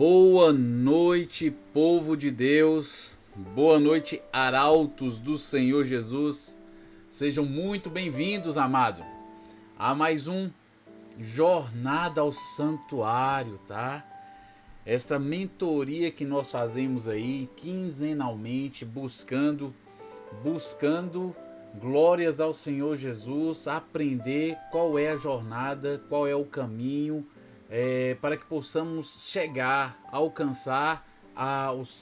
Boa noite, povo de Deus. Boa noite, arautos do Senhor Jesus. Sejam muito bem-vindos, amado, a mais um Jornada ao Santuário, tá? Essa mentoria que nós fazemos aí quinzenalmente, buscando glórias ao Senhor Jesus, aprender qual é a jornada, qual é o caminho, para que possamos chegar, alcançar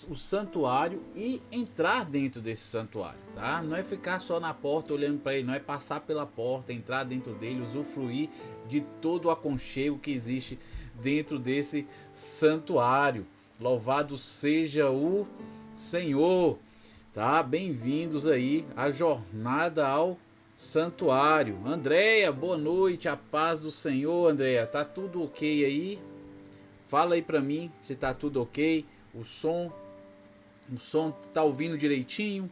o santuário e entrar dentro desse santuário, tá? Não é ficar só na porta olhando para ele, não é passar pela porta, entrar dentro dele, usufruir de todo o aconchego que existe dentro desse santuário. Louvado seja o Senhor, tá? Bem-vindos aí à jornada ao santuário. Andréia, boa noite, a paz do Senhor. Andréia, tá tudo ok aí? Fala aí pra mim se tá tudo ok. O som tá ouvindo direitinho?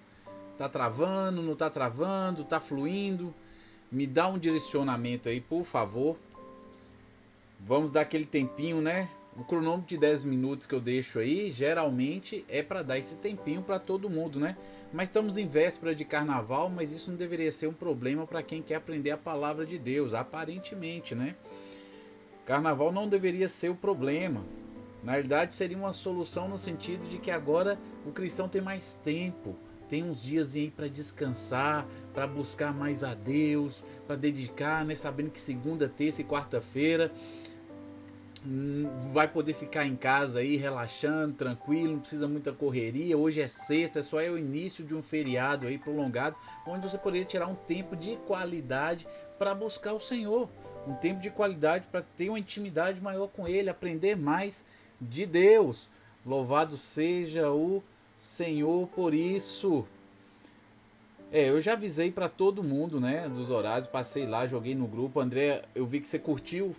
Tá travando, não tá travando, tá fluindo? Me dá um direcionamento aí, por favor. Vamos dar aquele tempinho, né? O cronômetro de 10 minutos que eu deixo aí, geralmente é para dar esse tempinho para todo mundo, né? Mas estamos em véspera de carnaval, mas isso não deveria ser um problema para quem quer aprender a palavra de Deus, aparentemente, né? Carnaval não deveria ser o problema. Na realidade, seria uma solução no sentido de que agora o cristão tem mais tempo, tem uns dias aí para descansar, para buscar mais a Deus, para dedicar, né? Sabendo que segunda, terça e quarta-feira vai poder ficar em casa aí relaxando, tranquilo, não precisa muita correria. Hoje é sexta, só é o início de um feriado aí prolongado, onde você poderia tirar um tempo de qualidade para buscar o Senhor, um tempo de qualidade para ter uma intimidade maior com Ele, aprender mais de Deus. Louvado seja o Senhor por isso. Eu já avisei para todo mundo, né, dos horários, passei lá, joguei no grupo. André, eu vi que você curtiu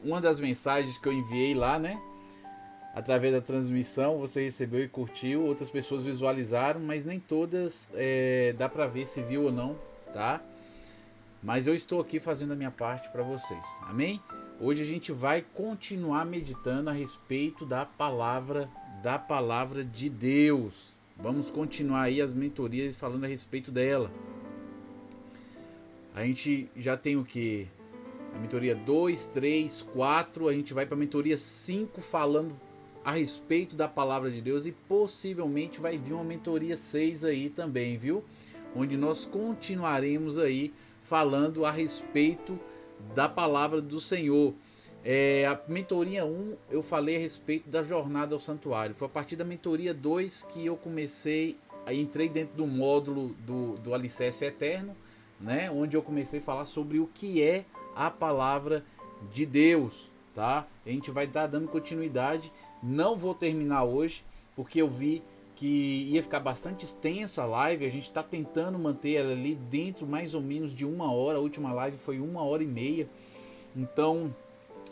uma das mensagens que eu enviei lá, né? Através da transmissão, você recebeu e curtiu. Outras pessoas visualizaram, mas nem todas dá pra ver se viu ou não, tá? Mas eu estou aqui fazendo a minha parte para vocês, amém? Hoje a gente vai continuar meditando a respeito da palavra de Deus. Vamos continuar aí as mentorias falando a respeito dela. A gente já tem o que? A mentoria 2, 3, 4. A gente vai para a mentoria 5 falando a respeito da palavra de Deus. E possivelmente vai vir uma mentoria 6 aí também, viu? Onde nós continuaremos aí falando a respeito da palavra do Senhor. A mentoria 1 eu falei a respeito da jornada ao santuário. Foi a partir da mentoria 2 que eu comecei, entrei dentro do módulo do Alicerce Eterno, né, onde eu comecei a falar sobre o que é a palavra de Deus, tá? A gente vai estar dando continuidade. Não vou terminar hoje, porque eu vi que ia ficar bastante extensa a live. A gente está tentando manter ela ali dentro mais ou menos de 1 hora. A última live foi 1 hora e meia. Então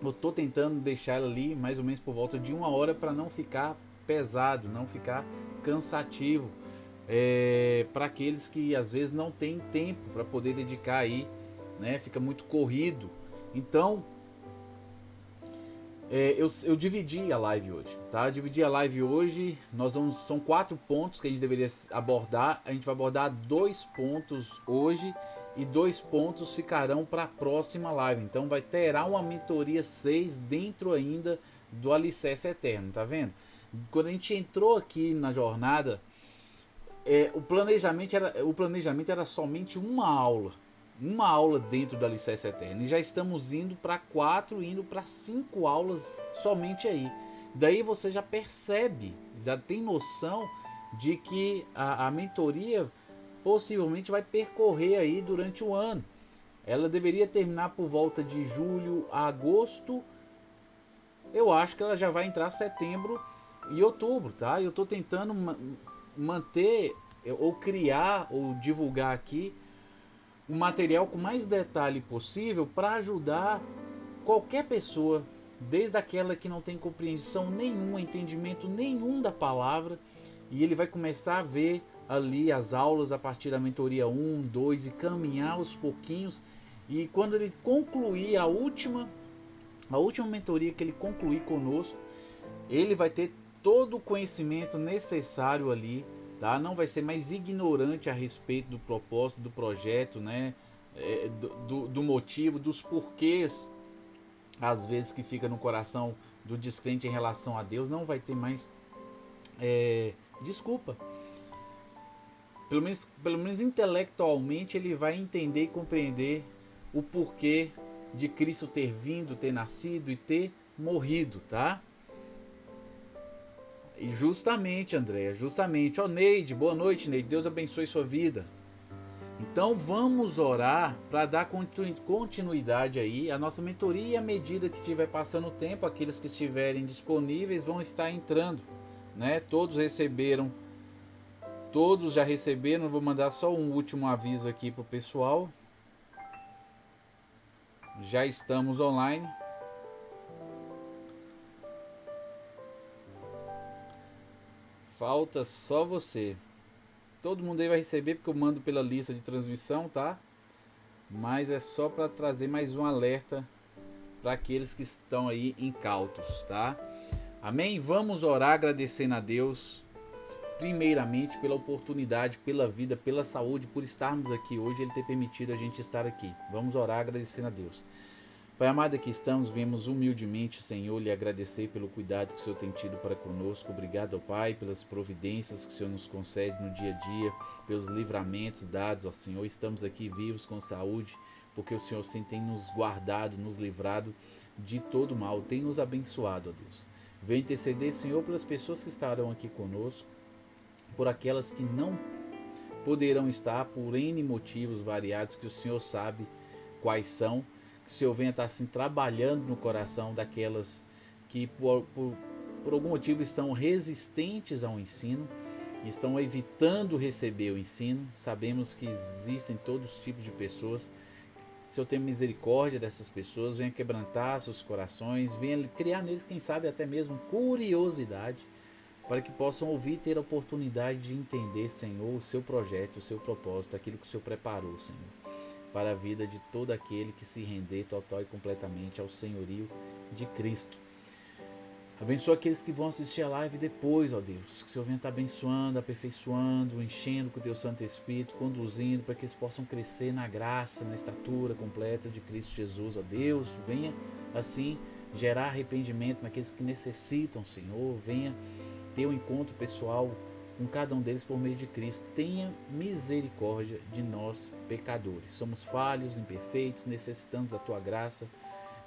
eu estou tentando deixar ela ali mais ou menos por volta de 1 hora, para não ficar pesado, não ficar cansativo. Para aqueles que às vezes não tem tempo para poder dedicar aí, né? Fica muito corrido. Então eu dividi a live hoje, tá? São 4 pontos que a gente deveria abordar. A gente vai abordar 2 pontos hoje e 2 pontos ficarão para a próxima live. Então terá uma mentoria 6 dentro ainda do Alicerce Eterno, tá vendo? Quando a gente entrou aqui na jornada, o planejamento era somente uma aula dentro do Alicerce Eterno, e já estamos indo para 4, indo para 5 aulas somente aí. Daí você já percebe, já tem noção de que a mentoria possivelmente vai percorrer aí durante o ano. Ela deveria terminar por volta de julho a agosto. Eu acho que ela já vai entrar setembro e outubro, tá? Eu estou tentando manter ou criar ou divulgar aqui um material com mais detalhe possível para ajudar qualquer pessoa, desde aquela que não tem compreensão nenhuma, entendimento nenhum da palavra, e ele vai começar a ver ali as aulas a partir da mentoria 1, 2 e caminhar aos pouquinhos, e quando ele concluir a última A última mentoria que ele concluir conosco, ele vai ter todo o conhecimento necessário ali, tá? Não vai ser mais ignorante a respeito do propósito, do projeto, né? Do motivo, dos porquês, às vezes, que fica no coração do descrente em relação a Deus. Não vai ter mais desculpa. Pelo menos intelectualmente ele vai entender e compreender o porquê de Cristo ter vindo, ter nascido e ter morrido, tá? E justamente, Andréia, justamente. Ó, Neide, boa noite, Neide. Deus abençoe sua vida. Então vamos orar para dar continuidade aí à nossa mentoria, e à medida que estiver passando o tempo, aqueles que estiverem disponíveis vão estar entrando, né? Todos já receberam. Vou mandar só um último aviso aqui pro pessoal. Já estamos online. Falta só você. Todo mundo aí vai receber porque eu mando pela lista de transmissão, tá? Mas é só para trazer mais um alerta para aqueles que estão aí incautos, tá? Amém? Vamos orar agradecendo a Deus, primeiramente pela oportunidade, pela vida, pela saúde, por estarmos aqui hoje, Ele ter permitido a gente estar aqui. Vamos orar agradecendo a Deus. Pai amado, aqui estamos, viemos humildemente, Senhor, lhe agradecer pelo cuidado que o Senhor tem tido para conosco. Obrigado, ó Pai, pelas providências que o Senhor nos concede no dia a dia, pelos livramentos dados, ó Senhor. Estamos aqui vivos, com saúde, porque o Senhor sempre tem nos guardado, nos livrado de todo mal, tem nos abençoado, ó Deus. Venha interceder, Senhor, pelas pessoas que estarão aqui conosco, por aquelas que não poderão estar por N motivos variados, que o Senhor sabe quais são. Que o Senhor venha estar assim trabalhando no coração daquelas que por algum motivo estão resistentes ao ensino, estão evitando receber o ensino. Sabemos que existem todos os tipos de pessoas. Que o Senhor tenha misericórdia dessas pessoas, venha quebrantar seus corações, venha criar neles, quem sabe, até mesmo curiosidade, para que possam ouvir e ter a oportunidade de entender, Senhor, o seu projeto, o seu propósito, aquilo que o Senhor preparou, Senhor, para a vida de todo aquele que se render total e completamente ao senhorio de Cristo. Abençoa aqueles que vão assistir a live depois, ó Deus. Que o Senhor venha estar abençoando, aperfeiçoando, enchendo com o Teu Santo Espírito, conduzindo para que eles possam crescer na graça, na estatura completa de Cristo Jesus, ó Deus. Venha, assim, gerar arrependimento naqueles que necessitam, Senhor. Venha ter um encontro pessoal com cada um deles por meio de Cristo. Tenha misericórdia de nós, pecadores. Somos falhos, imperfeitos, necessitamos da Tua graça,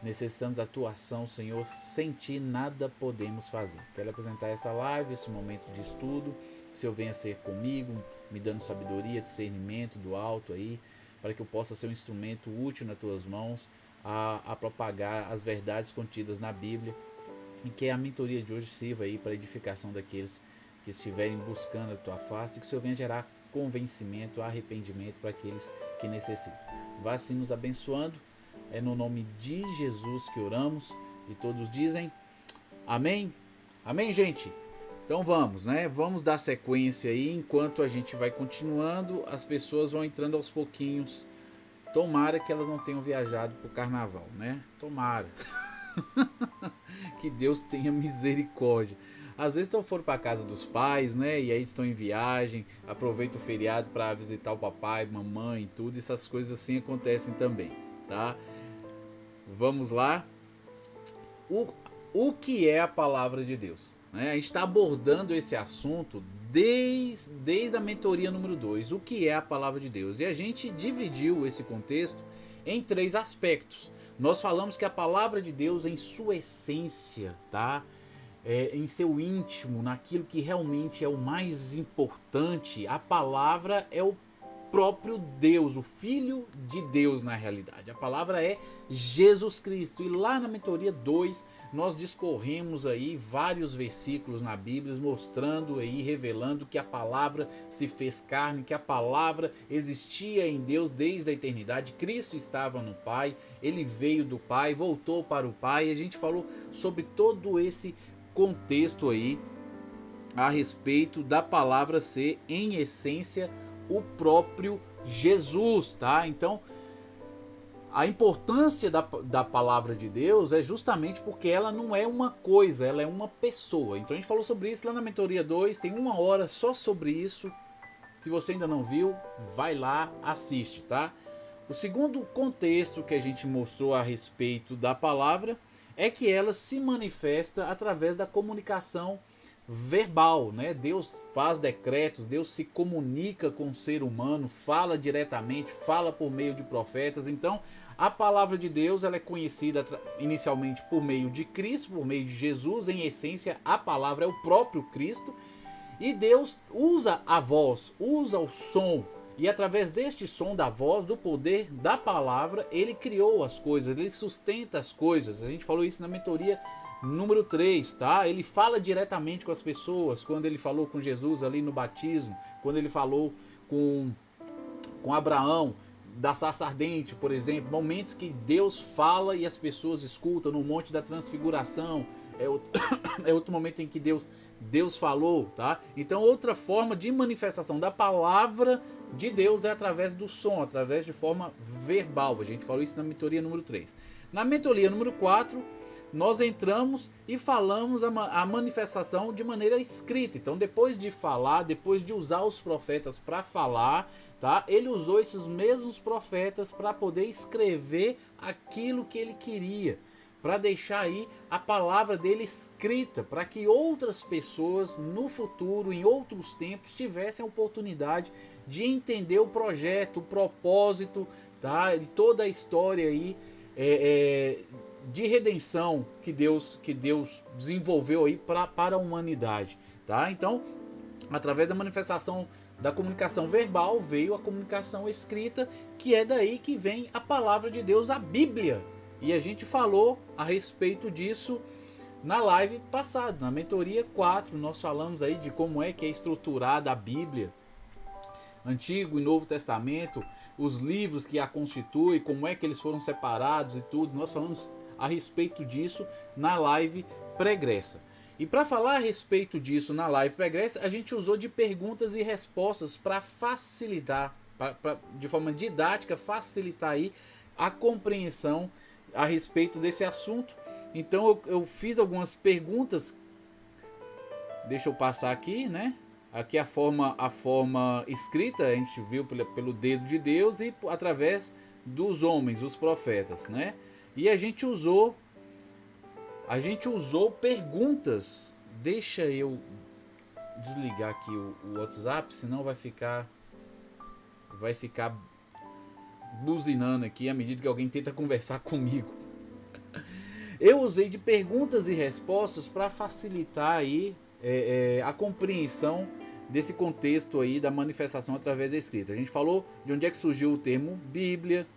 necessitamos da Tua ação, Senhor. Sem Ti nada podemos fazer. Quero apresentar essa live, esse momento de estudo. Que o Senhor venha ser comigo, me dando sabedoria, discernimento do alto aí, para que eu possa ser um instrumento útil nas Tuas mãos a propagar as verdades contidas na Bíblia, e que a mentoria de hoje sirva aí para a edificação daqueles que estiverem buscando a Tua face, e que o Senhor venha gerar convencimento, arrependimento para aqueles que necessitam. Vá assim nos abençoando, é no nome de Jesus que oramos, e todos dizem amém? Amém, gente? Então vamos, né? Vamos dar sequência aí, enquanto a gente vai continuando, as pessoas vão entrando aos pouquinhos. Tomara que elas não tenham viajado para o carnaval, né? Tomara. Que Deus tenha misericórdia. Às vezes foram para casa dos pais, né? E aí estão em viagem, aproveita o feriado para visitar o papai, mamãe e tudo. Essas coisas assim acontecem também, tá? Vamos lá. O que é a palavra de Deus? A gente está abordando esse assunto desde a mentoria número 2. O que é a palavra de Deus? E a gente dividiu esse contexto em 3 aspectos. Nós falamos que a palavra de Deus, em sua essência, tá? Em seu íntimo, naquilo que realmente é o mais importante, a palavra é o próprio Deus, o Filho de Deus na realidade. A palavra é Jesus Cristo. E lá na mentoria 2, nós discorremos aí vários versículos na Bíblia, mostrando aí, revelando que a palavra se fez carne, que a palavra existia em Deus desde a eternidade. Cristo estava no Pai, Ele veio do Pai, voltou para o Pai. E a gente falou sobre todo esse contexto aí a respeito da palavra ser, em essência, o próprio Jesus, tá? Então, A importância da palavra de Deus é justamente porque ela não é uma coisa, ela é uma pessoa. Então a gente falou sobre isso lá na Mentoria 2, tem 1 hora só sobre isso. Se você ainda não viu, vai lá, assiste, tá? O segundo contexto que a gente mostrou a respeito da palavra é que ela se manifesta através da comunicação verbal, né? Deus faz decretos, Deus se comunica com o ser humano, fala diretamente, fala por meio de profetas. Então, a palavra de Deus ela é conhecida inicialmente por meio de Cristo, por meio de Jesus. Em essência, a palavra é o próprio Cristo. E Deus usa a voz, usa o som. E através deste som da voz, do poder da palavra, ele criou as coisas, ele sustenta as coisas. A gente falou isso na mentoria número 3, tá? Ele fala diretamente com as pessoas, quando ele falou com Jesus ali no batismo, quando ele falou com Abraão, da sarça ardente, por exemplo, momentos que Deus fala e as pessoas escutam, no Monte da Transfiguração, é outro momento em que Deus falou, tá? Então outra forma de manifestação da palavra de Deus é através do som, através de forma verbal. A gente falou isso na mentoria número 3. Na mentoria número 4, nós entramos e falamos a manifestação de maneira escrita. Então depois de falar, depois de usar os profetas para falar, tá? Ele usou esses mesmos profetas para poder escrever aquilo que ele queria, para deixar aí a palavra dele escrita, para que outras pessoas no futuro, em outros tempos, tivessem a oportunidade de entender o projeto, o propósito, tá? E toda a história aí de redenção que Deus desenvolveu aí para a humanidade, tá? Então, através da manifestação da comunicação verbal veio a comunicação escrita, que é daí que vem a palavra de Deus, a Bíblia. E a gente falou a respeito disso na live passada, na mentoria 4, nós falamos aí de como é que é estruturada a Bíblia, Antigo e Novo Testamento, os livros que a constituem, como é que eles foram separados e tudo. Nós falamos a respeito disso na live pregressa. E para falar a respeito disso na live pregressa, a gente usou de perguntas e respostas para facilitar, de forma didática, facilitar aí a compreensão a respeito desse assunto. Então eu fiz algumas perguntas. Deixa eu passar aqui, né? Aqui a forma escrita, a gente viu pelo dedo de Deus e através dos homens, os profetas, né? E a gente usou perguntas. Deixa eu desligar aqui o WhatsApp, senão vai ficar buzinando aqui à medida que alguém tenta conversar comigo. Eu usei de perguntas e respostas para facilitar aí a compreensão desse contexto aí da manifestação através da escrita. A gente falou de onde é que surgiu o termo Bíblia,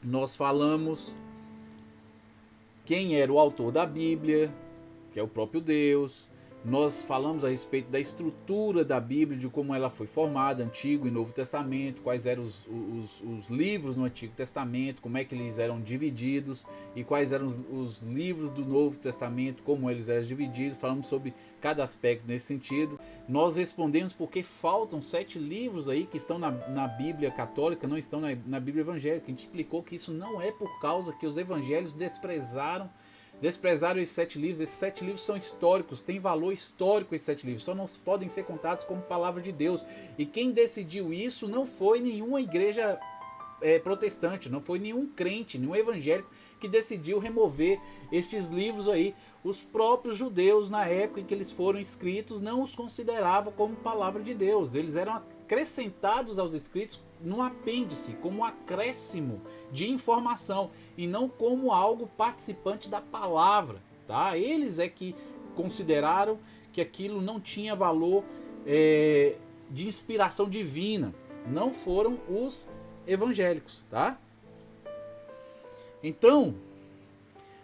nós falamos quem era o autor da Bíblia, que é o próprio Deus. Nós falamos a respeito da estrutura da Bíblia, de como ela foi formada, Antigo e Novo Testamento, quais eram os livros no Antigo Testamento, como é que eles eram divididos, e quais eram os livros do Novo Testamento, como eles eram divididos. Falamos sobre cada aspecto nesse sentido. Nós respondemos porque faltam 7 livros aí que estão na Bíblia católica, não estão na Bíblia evangélica. A gente explicou que isso não é por causa que os evangelhos desprezaram esses 7 livros. Esses 7 livros são históricos, tem valor histórico esses 7 livros, só não podem ser contados como palavra de Deus. E quem decidiu isso não foi nenhuma igreja protestante, não foi nenhum crente, nenhum evangélico que decidiu remover esses livros aí. Os próprios judeus, na época em que eles foram escritos, não os consideravam como palavra de Deus. Eles eram acrescentados aos escritos num apêndice, como um acréscimo de informação, e não como algo participante da palavra, tá? Eles é que consideraram que aquilo não tinha valor de inspiração divina, não foram os evangélicos, tá? Então,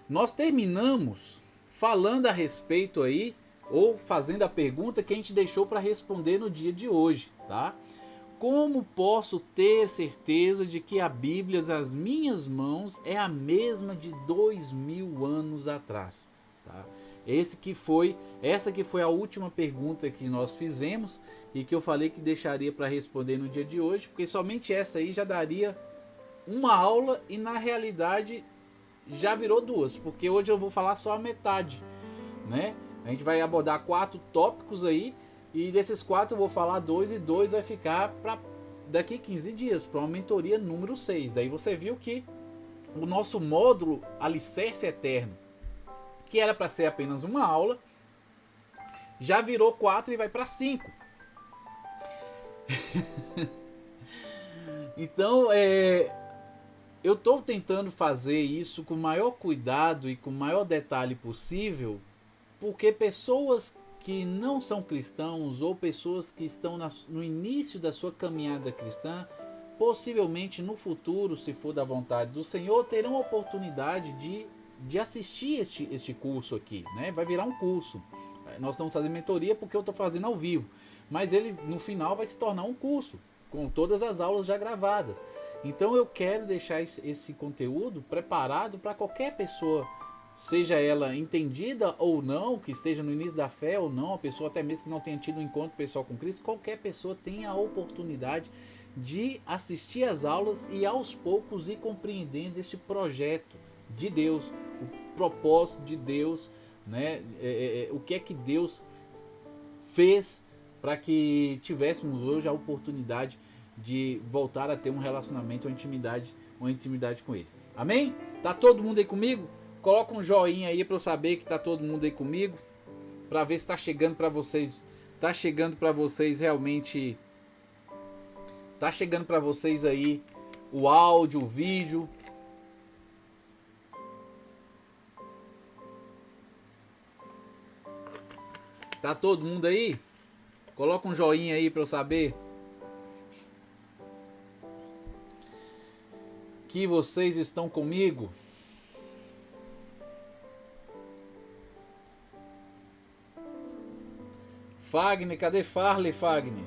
nós terminamos falando a respeito aí, ou fazendo a pergunta que a gente deixou para responder no dia de hoje, tá? Como posso ter certeza de que a Bíblia das minhas mãos é a mesma de 2000 anos atrás? Tá? Essa que foi a última pergunta que nós fizemos e que eu falei que deixaria para responder no dia de hoje, porque somente essa aí já daria uma aula e na realidade já virou duas, porque hoje eu vou falar só a metade, né? A gente vai abordar 4 tópicos aí, e desses 4 eu vou falar 2 e 2 vai ficar para daqui 15 dias, para uma mentoria número 6. Daí você viu que o nosso módulo Alicerce Eterno, que era para ser apenas uma aula, já virou 4 e vai para 5. Então, eu estou tentando fazer isso com o maior cuidado e com o maior detalhe possível, porque pessoas que não são cristãos ou pessoas que estão no início da sua caminhada cristã, possivelmente no futuro, se for da vontade do Senhor, terão a oportunidade de assistir este curso aqui, né? Vai virar um curso. Nós estamos fazendo mentoria porque eu estou fazendo ao vivo, mas ele no final vai se tornar um curso, com todas as aulas já gravadas. Então eu quero deixar esse conteúdo preparado para qualquer pessoa, seja ela entendida ou não, que esteja no início da fé ou não, a pessoa até mesmo que não tenha tido um encontro pessoal com Cristo, qualquer pessoa tem a oportunidade de assistir às aulas e aos poucos ir compreendendo este projeto de Deus, o propósito de Deus, né? O que é que Deus fez para que tivéssemos hoje a oportunidade de voltar a ter um relacionamento, uma intimidade com Ele. Amém? Tá todo mundo aí comigo? Coloca um joinha aí para eu saber que tá todo mundo aí comigo, para ver se tá chegando para vocês. Tá chegando para vocês realmente. Tá chegando para vocês aí o áudio, o vídeo. Tá todo mundo aí? Coloca um joinha aí para eu saber que vocês estão comigo. Fagner, cadê Farley, Fagner?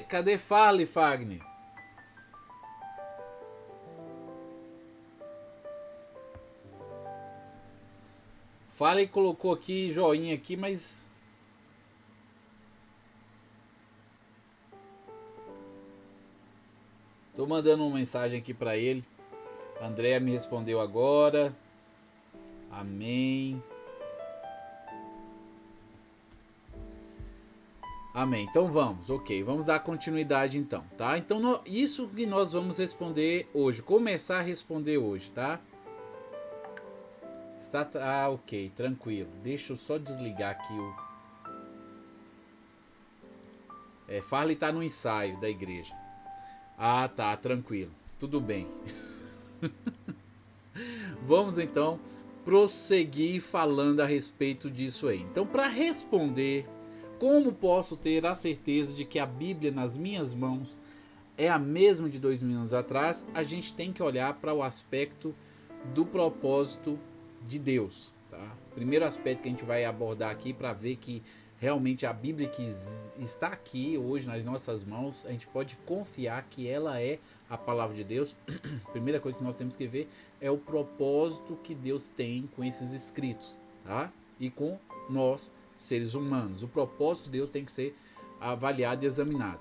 Cadê Farley, Fagner? Farley colocou aqui joinha aqui, mas tô mandando uma mensagem aqui para ele. A Andrea me respondeu agora. Amém. Amém. Então vamos, ok. Vamos dar continuidade então, tá? Então isso que nós vamos responder hoje. Começar a responder hoje, tá? Ok, tranquilo. Deixa eu só desligar aqui o... Farley tá no ensaio da igreja. Ah, tá, tranquilo. Tudo bem. Vamos então prosseguir falando a respeito disso aí. Então, para responder, como posso ter a certeza de que a Bíblia nas minhas mãos é a mesma de 2000 anos atrás, a gente tem que olhar para o aspecto do propósito de Deus, tá? Primeiro aspecto que a gente vai abordar aqui para ver que realmente a Bíblia que está aqui hoje nas nossas mãos, a gente pode confiar que ela é a palavra de Deus. Primeira coisa que nós temos que ver é o propósito que Deus tem com esses escritos, tá? E com nós, seres humanos. O propósito de Deus tem que ser avaliado e examinado.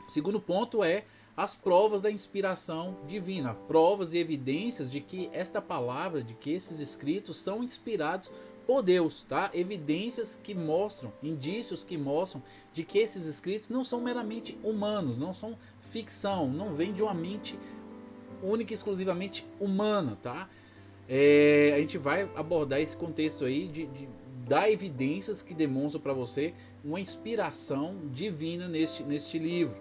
Segundo ponto é as provas da inspiração divina, provas e evidências de que esta palavra, de que esses escritos são inspirados por Deus, tá? Evidências que mostram, indícios que mostram de que esses escritos não são meramente humanos, não são ficção, não vem de uma mente única e exclusivamente humana, tá? A gente vai abordar esse contexto aí de dar evidências que demonstram para você uma inspiração divina neste livro.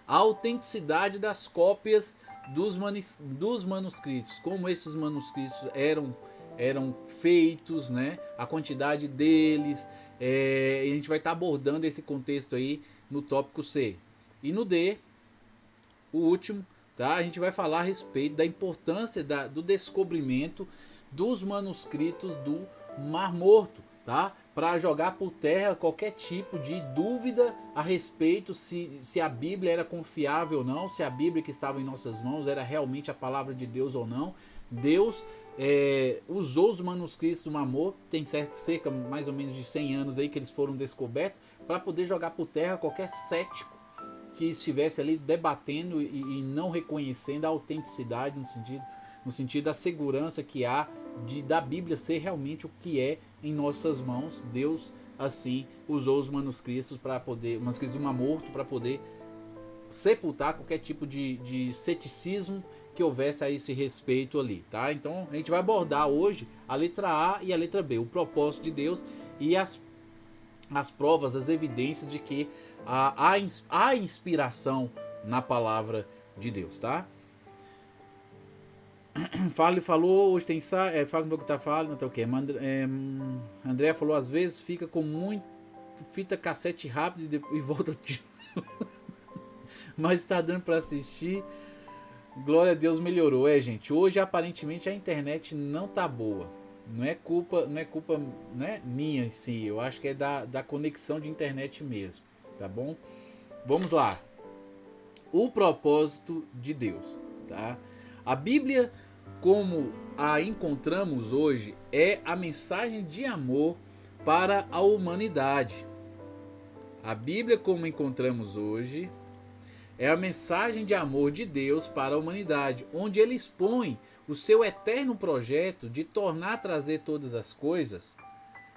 A autenticidade das cópias dos manuscritos, como esses manuscritos eram feitos, né? A quantidade deles, a gente vai estar abordando esse contexto aí no tópico C. E no D, o último, tá? A gente vai falar a respeito da importância do descobrimento dos manuscritos do Mar Morto, tá? para jogar por terra qualquer tipo de dúvida a respeito se a Bíblia era confiável ou não, se a Bíblia que estava em nossas mãos era realmente a palavra de Deus ou não. Deus usou os manuscritos do Mar Morto, tem cerca mais ou menos de 100 anos aí que eles foram descobertos, para poder jogar por terra qualquer cético que estivesse ali debatendo e não reconhecendo a autenticidade no sentido da segurança que há da Bíblia ser realmente o que é em nossas mãos. Deus assim usou os manuscritos manuscritos do Mar Morto para poder sepultar qualquer tipo de ceticismo que houvesse a esse respeito ali, tá? Então a gente vai abordar hoje a letra A e a letra B, o propósito de Deus e as provas, as evidências de que há inspiração na palavra de Deus, tá? Falou, hoje tem fala o que tá falando, até o que? André falou, às vezes fica com muito fita cassete rápido e volta de mas está dando para assistir. Glória a Deus, melhorou. Gente, hoje aparentemente a internet não tá boa. Não é culpa minha em si. Eu acho que é da conexão de internet mesmo, tá bom? Vamos lá. O propósito de Deus, tá? A Bíblia, como a encontramos hoje, é a mensagem de amor para a humanidade. A Bíblia, como encontramos hoje, é a mensagem de amor de Deus para a humanidade, onde ele expõe o seu eterno projeto de trazer todas as coisas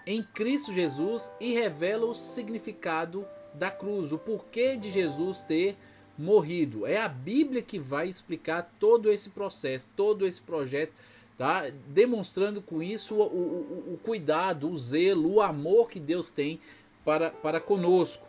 em Cristo Jesus e revela o significado da cruz, o porquê de Jesus ter morrido. É a Bíblia que vai explicar todo esse processo, todo esse projeto, tá? Demonstrando com isso o cuidado, o zelo, o amor que Deus tem para conosco.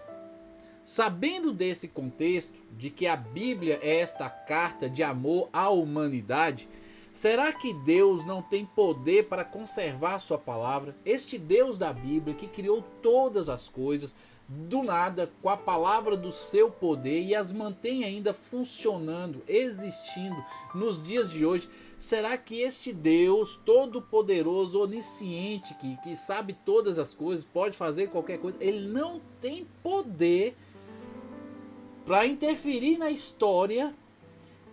Sabendo desse contexto, de que a Bíblia é esta carta de amor à humanidade, será que Deus não tem poder para conservar sua palavra? Este Deus da Bíblia que criou todas as coisas do nada com a palavra do seu poder e as mantém ainda funcionando, existindo nos dias de hoje, será que este Deus todo-poderoso, onisciente, que sabe todas as coisas, pode fazer qualquer coisa, ele não tem poder para interferir na história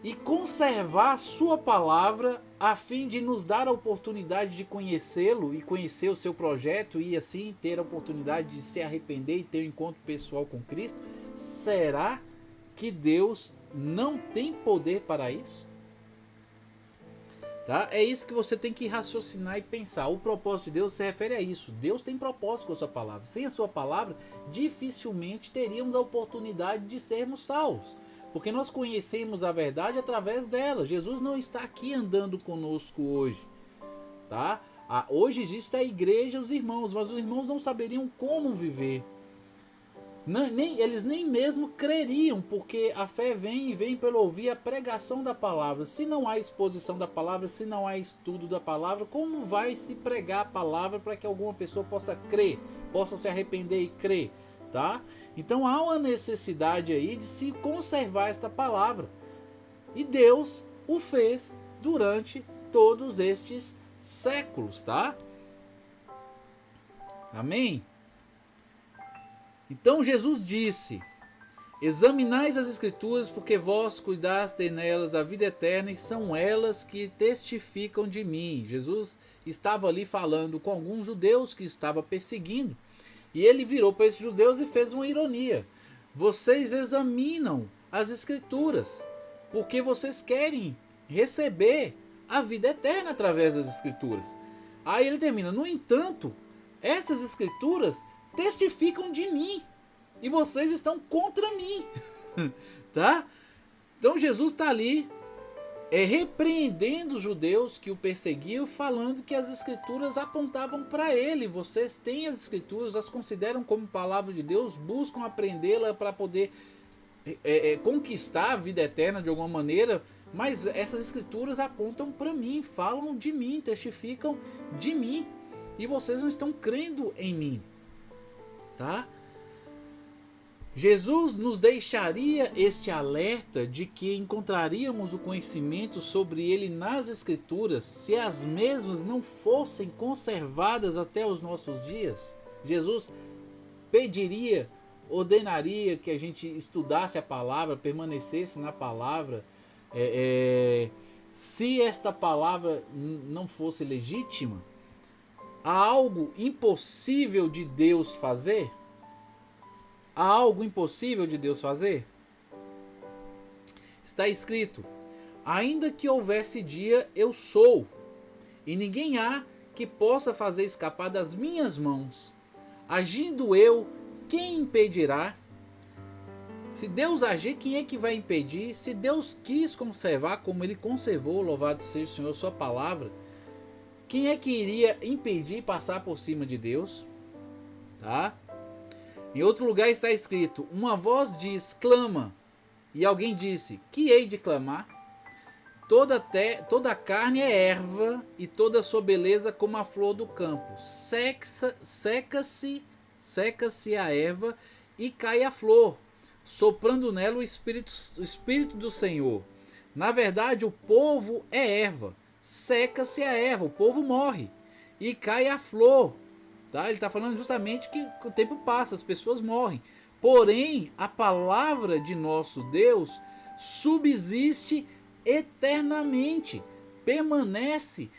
e conservar a sua palavra a fim de nos dar a oportunidade de conhecê-lo e conhecer o seu projeto e assim ter a oportunidade de se arrepender e ter um encontro pessoal com Cristo? Será que Deus não tem poder para isso? Tá? É isso que você tem que raciocinar e pensar. O propósito de Deus se refere a isso. Deus tem propósito com a sua palavra. Sem a sua palavra, dificilmente teríamos a oportunidade de sermos salvos. Porque nós conhecemos a verdade através dela. Jesus não está aqui andando conosco hoje. Tá? Hoje existe a igreja e os irmãos, mas os irmãos não saberiam como viver. Eles nem mesmo creriam, porque a fé vem pelo ouvir a pregação da palavra. Se não há exposição da palavra, se não há estudo da palavra, como vai se pregar a palavra para que alguma pessoa possa crer, possa se arrepender e crer, tá? Então há uma necessidade aí de se conservar esta palavra. E Deus o fez durante todos estes séculos, tá? Amém? Então Jesus disse: examinais as escrituras, porque vós cuidaste nelas a vida eterna, e são elas que testificam de mim. Jesus estava ali falando com alguns judeus que estava perseguindo, e ele virou para esses judeus e fez uma ironia: vocês examinam as escrituras, porque vocês querem receber a vida eterna através das escrituras. Aí ele termina: no entanto, essas escrituras testificam de mim e vocês estão contra mim. Tá? Então Jesus está ali repreendendo os judeus que o perseguiam, falando que as escrituras apontavam para ele. Vocês têm as escrituras, as consideram como palavra de Deus, buscam aprendê-la para poder conquistar a vida eterna de alguma maneira, mas essas escrituras apontam para mim, falam de mim, testificam de mim, e vocês não estão crendo em mim. Tá? Jesus nos deixaria este alerta de que encontraríamos o conhecimento sobre ele nas escrituras se as mesmas não fossem conservadas até os nossos dias? Jesus pediria, ordenaria que a gente estudasse a palavra, permanecesse na palavra, se esta palavra não fosse legítima? Há algo impossível de Deus fazer? Há algo impossível de Deus fazer? Está escrito: ainda que houvesse dia, eu sou, e ninguém há que possa fazer escapar das minhas mãos. Agindo eu, quem impedirá? Se Deus agir, quem é que vai impedir? Se Deus quis conservar como Ele conservou, louvado seja o Senhor, sua palavra, quem é que iria impedir passar por cima de Deus? Tá? Em outro lugar está escrito: uma voz diz, clama. E alguém disse, que hei de clamar? Toda a carne é erva, e toda a sua beleza como a flor do campo. Seca-se a erva e cai a flor, soprando nela o Espírito do Senhor. Na verdade, o povo é erva. Seca-se a erva, o povo morre, e cai a flor. Tá? Ele está falando justamente que o tempo passa, as pessoas morrem. Porém, a palavra de nosso Deus subsiste eternamente, permanece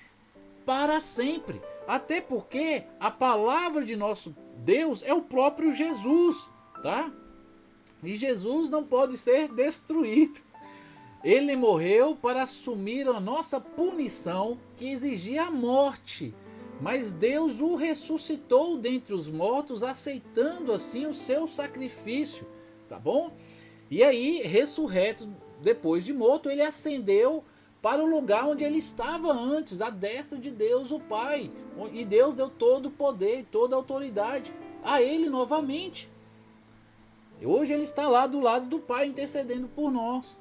para sempre. Até porque a palavra de nosso Deus é o próprio Jesus, tá? E Jesus não pode ser destruído. Ele morreu para assumir a nossa punição que exigia a morte. Mas Deus o ressuscitou dentre os mortos, aceitando assim o seu sacrifício, tá bom? E aí, ressurreto depois de morto, ele ascendeu para o lugar onde ele estava antes, à destra de Deus o Pai. E Deus deu todo o poder e toda a autoridade a ele novamente. Hoje ele está lá do lado do Pai intercedendo por nós.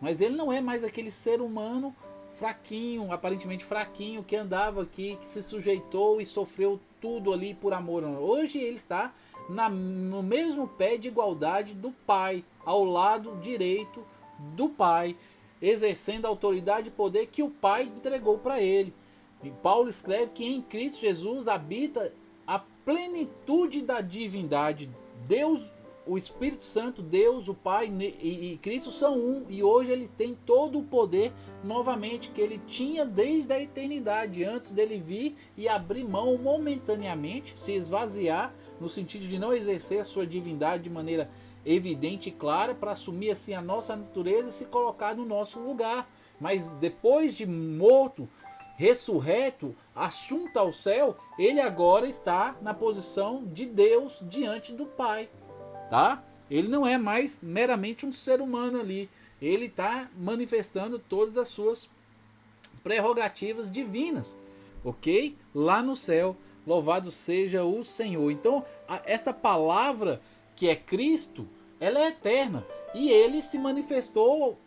Mas ele não é mais aquele ser humano fraquinho, aparentemente fraquinho, que andava aqui, que se sujeitou e sofreu tudo ali por amor. Hoje ele está no mesmo pé de igualdade do Pai, ao lado direito do Pai, exercendo a autoridade e poder que o Pai entregou para ele. E Paulo escreve que em Cristo Jesus habita a plenitude da divindade. Deus, o Espírito Santo, Deus, o Pai e Cristo são um, e hoje ele tem todo o poder novamente que ele tinha desde a eternidade, antes dele vir e abrir mão momentaneamente, se esvaziar, no sentido de não exercer a sua divindade de maneira evidente e clara, para assumir assim a nossa natureza e se colocar no nosso lugar. Mas depois de morto, ressurreto, assunto ao céu, ele agora está na posição de Deus diante do Pai. Tá? Ele não é mais meramente um ser humano ali. Ele está manifestando todas as suas prerrogativas divinas, ok? Lá no céu, louvado seja o Senhor. Então, essa palavra que é Cristo, ela é eterna. E ele se manifestou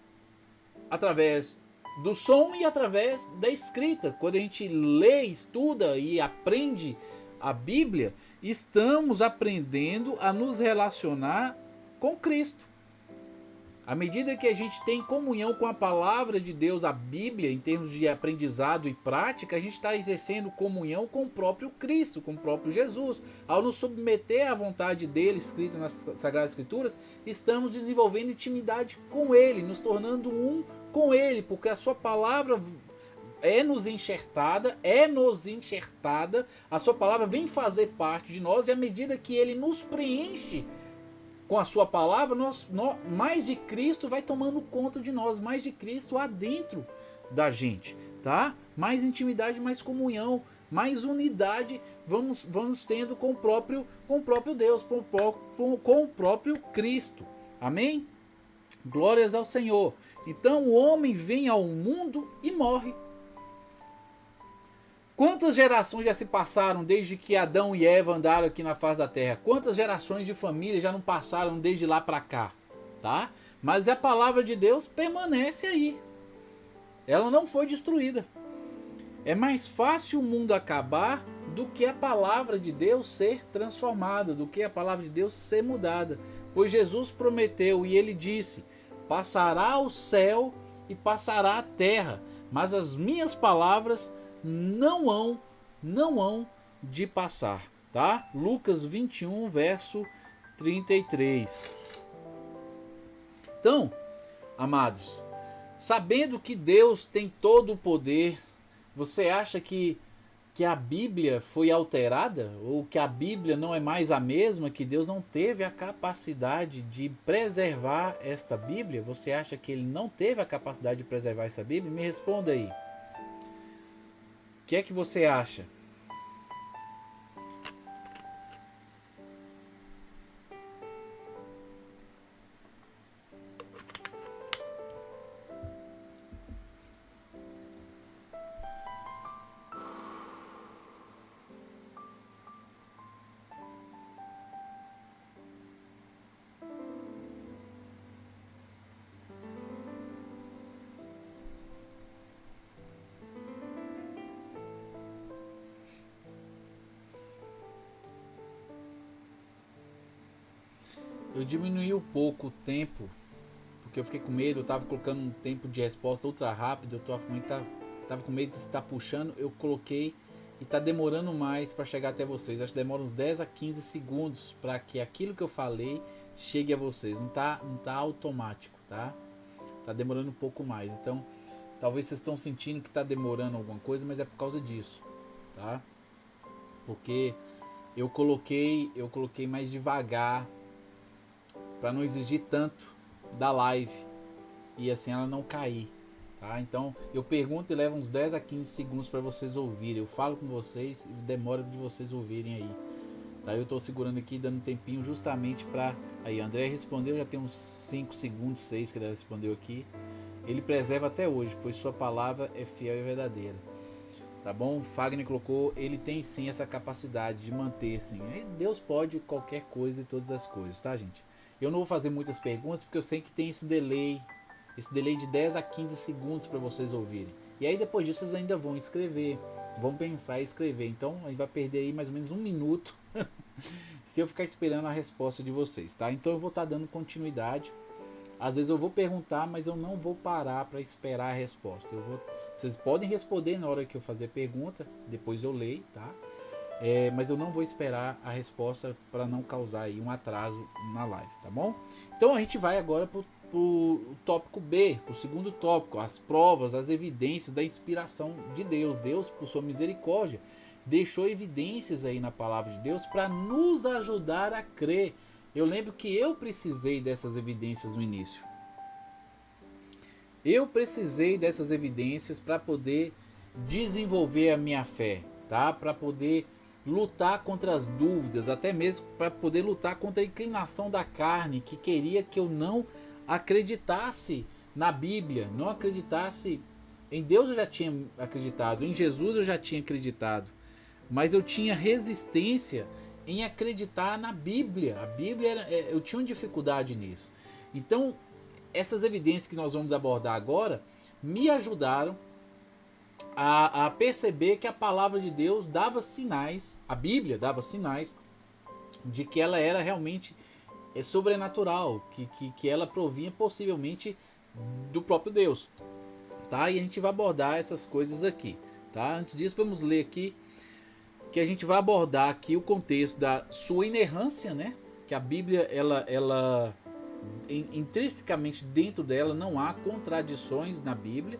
através do som e através da escrita. Quando a gente lê, estuda e aprende a Bíblia, estamos aprendendo a nos relacionar com Cristo. À medida que a gente tem comunhão com a palavra de Deus, a Bíblia, em termos de aprendizado e prática, a gente está exercendo comunhão com o próprio Cristo, com o próprio Jesus. Ao nos submeter à vontade dele, escrita nas Sagradas Escrituras, estamos desenvolvendo intimidade com ele, nos tornando um com ele, porque a sua palavra é-nos enxertada, a sua palavra vem fazer parte de nós, e à medida que ele nos preenche com a sua palavra, mais de Cristo vai tomando conta de nós, mais de Cristo há dentro da gente, tá? Mais intimidade, mais comunhão, mais unidade vamos tendo com o próprio Deus, com o próprio Cristo. Amém? Glórias ao Senhor. Então o homem vem ao mundo e morre. Quantas gerações já se passaram desde que Adão e Eva andaram aqui na face da terra? Quantas gerações de família já não passaram desde lá para cá? Tá? Mas a palavra de Deus permanece aí. Ela não foi destruída. É mais fácil o mundo acabar do que a palavra de Deus ser transformada, do que a palavra de Deus ser mudada. Pois Jesus prometeu e ele disse: passará o céu e passará a terra, mas as minhas palavras não hão de passar. tá? Lucas 21, verso 33. Então, amados, sabendo que Deus tem todo o poder, você acha que a Bíblia foi alterada? Ou que a Bíblia não é mais a mesma? Que Deus não teve a capacidade de preservar esta Bíblia? Você acha que Ele não teve a capacidade de preservar essa Bíblia? Me responda aí. O que é que você acha? Eu diminuí um pouco o tempo, porque eu fiquei com medo, eu tava colocando um tempo de resposta ultra rápido, eu tava com medo que você tá puxando, eu coloquei e tá demorando mais para chegar até vocês. Acho que demora uns 10 a 15 segundos para que aquilo que eu falei chegue a vocês. Não tá automático, tá? Tá demorando um pouco mais. Então, talvez vocês estão sentindo que tá demorando alguma coisa, mas é por causa disso, tá? Porque eu coloquei mais devagar para não exigir tanto da live e assim ela não cair, tá? Então eu pergunto e leva uns 10 a 15 segundos para vocês ouvirem. Eu falo com vocês e demora de vocês ouvirem aí, tá? Eu tô segurando aqui, dando um tempinho justamente para... Aí, André respondeu, já tem uns 5 segundos, 6 que ele respondeu aqui. Ele preserva até hoje, pois sua palavra é fiel e verdadeira. Tá bom? Fagner colocou, ele tem sim essa capacidade de manter, sim. Deus pode qualquer coisa e todas as coisas, tá, gente? Eu não vou fazer muitas perguntas porque eu sei que tem esse delay de 10 a 15 segundos para vocês ouvirem. E aí depois disso vocês ainda vão escrever, vão pensar e escrever. Então a gente vai perder aí mais ou menos 1 minuto se eu ficar esperando a resposta de vocês, tá? Então eu vou estar dando continuidade. Às vezes eu vou perguntar, mas eu não vou parar para esperar a resposta. Vocês podem responder na hora que eu fazer a pergunta, depois eu leio, tá? Mas eu não vou esperar a resposta para não causar aí um atraso na live, tá bom? Então a gente vai agora para o tópico B, o segundo tópico, as provas, as evidências da inspiração de Deus. Deus, por sua misericórdia, deixou evidências aí na palavra de Deus para nos ajudar a crer. Eu lembro que eu precisei dessas evidências no início. Eu precisei dessas evidências para poder desenvolver a minha fé, tá? Para poder lutar contra as dúvidas, até mesmo para poder lutar contra a inclinação da carne que queria que eu não acreditasse na Bíblia, não acreditasse em Deus. Eu já tinha acreditado, em Jesus eu já tinha acreditado, mas eu tinha resistência em acreditar na Bíblia. A Bíblia eu tinha uma dificuldade nisso. Então essas evidências que nós vamos abordar agora me ajudaram a perceber que a palavra de Deus dava sinais, a Bíblia dava sinais de que ela era realmente sobrenatural, que ela provinha possivelmente do próprio Deus, tá? E a gente vai abordar essas coisas aqui, tá? Antes disso, vamos ler aqui que a gente vai abordar aqui o contexto da sua inerrância, né? Que a Bíblia, ela intrinsecamente dentro dela não há contradições na Bíblia.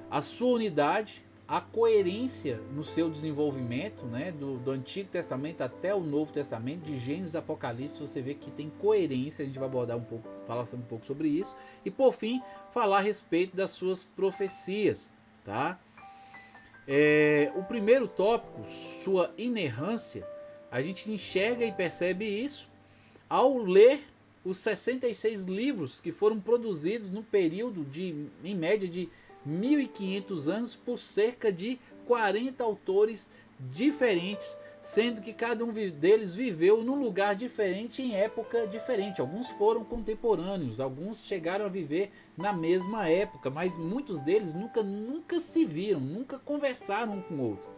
A sua unidade, a coerência no seu desenvolvimento, né, do Antigo Testamento até o Novo Testamento, de Gênesis e Apocalipse, você vê que tem coerência. A gente vai abordar um pouco, falar um pouco sobre isso. E por fim, falar a respeito das suas profecias, tá? O primeiro tópico, sua inerrância, a gente enxerga e percebe isso ao ler os 66 livros que foram produzidos no período de, em média, de 1500 anos por cerca de 40 autores diferentes, sendo que cada um deles viveu num lugar diferente, em época diferente. Alguns foram contemporâneos, alguns chegaram a viver na mesma época, mas muitos deles nunca se viram, nunca conversaram um com o outro,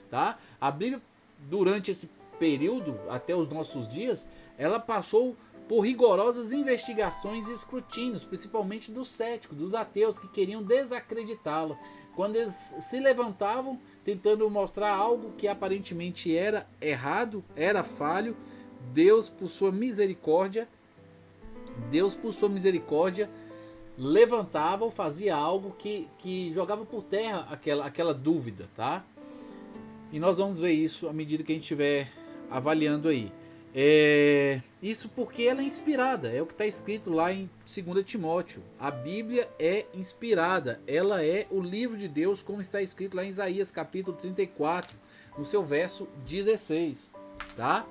tá? A Bíblia, durante esse período, até os nossos dias, ela passou por rigorosas investigações e escrutínios, principalmente dos céticos, dos ateus que queriam desacreditá-la. quando eles se levantavam tentando mostrar algo que aparentemente era errado, era falho, Deus por sua misericórdia, levantava ou fazia algo que jogava por terra aquela dúvida, tá? E nós vamos ver isso à medida que a gente estiver avaliando aí. Isso porque ela é inspirada, é o que está escrito lá em 2 Timóteo. A Bíblia é inspirada, ela é o livro de Deus, como está escrito lá em Isaías capítulo 34, no seu verso 16, tá?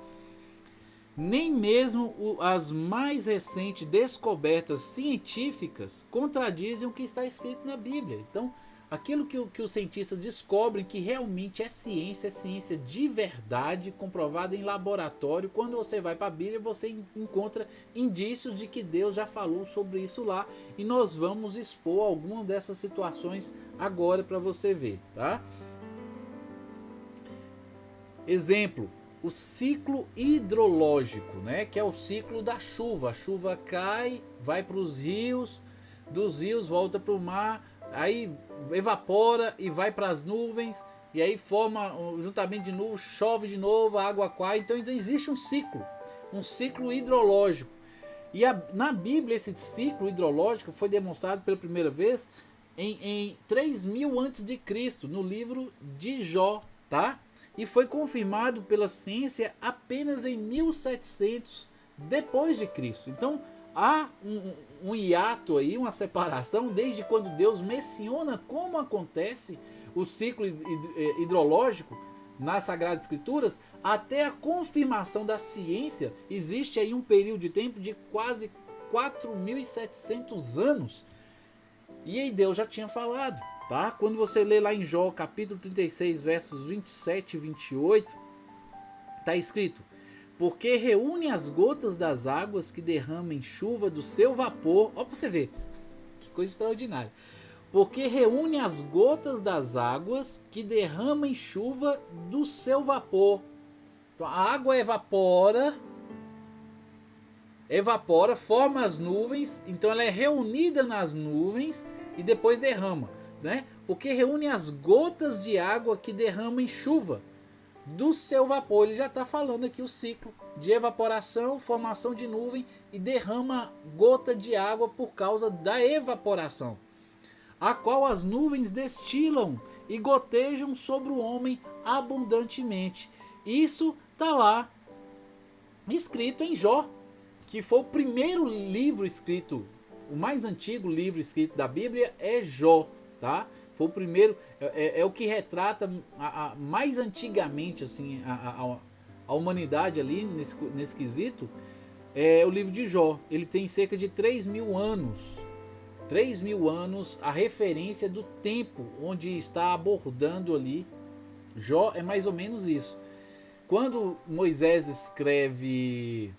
Nem mesmo as mais recentes descobertas científicas contradizem o que está escrito na Bíblia. Então, aquilo que os cientistas descobrem que realmente é ciência de verdade, comprovada em laboratório. Quando você vai para a Bíblia, você encontra indícios de que Deus já falou sobre isso lá. E nós vamos expor algumas dessas situações agora para você ver, tá? Exemplo, o ciclo hidrológico, né? Que é o ciclo da chuva. A chuva cai, vai para os rios, dos rios volta para o mar, aí evapora e vai para as nuvens, e aí forma juntamente de novo, chove de novo, a água cai. Então existe um ciclo hidrológico. E na Bíblia esse ciclo hidrológico foi demonstrado pela primeira vez em 3000 a.C., no livro de Jó, tá? E foi confirmado pela ciência apenas em 1700 depois de Cristo. Então há um hiato aí, uma separação desde quando Deus menciona como acontece o ciclo hidrológico nas Sagradas Escrituras, até a confirmação da ciência. Existe aí um período de tempo de quase 4.700 anos. E aí Deus já tinha falado, tá? Quando você lê lá em Jó, capítulo 36, versos 27 e 28, tá escrito: porque reúne as gotas das águas que derramam em chuva do seu vapor. Ó, pra você ver, que coisa extraordinária. Porque reúne as gotas das águas que derramam em chuva do seu vapor. Então a água evapora, forma as nuvens, então ela é reunida nas nuvens e depois derrama, né? Porque reúne as gotas de água que derramam em chuva do seu vapor. Ele já está falando aqui o ciclo de evaporação, formação de nuvem e derrama gota de água por causa da evaporação, a qual as nuvens destilam e gotejam sobre o homem abundantemente. Isso está lá escrito em Jó, que foi o primeiro livro escrito, o mais antigo livro escrito da Bíblia é Jó, tá? Foi o primeiro, é o que retrata mais antigamente assim, a humanidade ali nesse quesito, é o livro de Jó. Ele tem cerca de 3.000 anos. 3.000 anos, a referência do tempo onde está abordando ali. Jó é mais ou menos isso. Quando Moisés escreve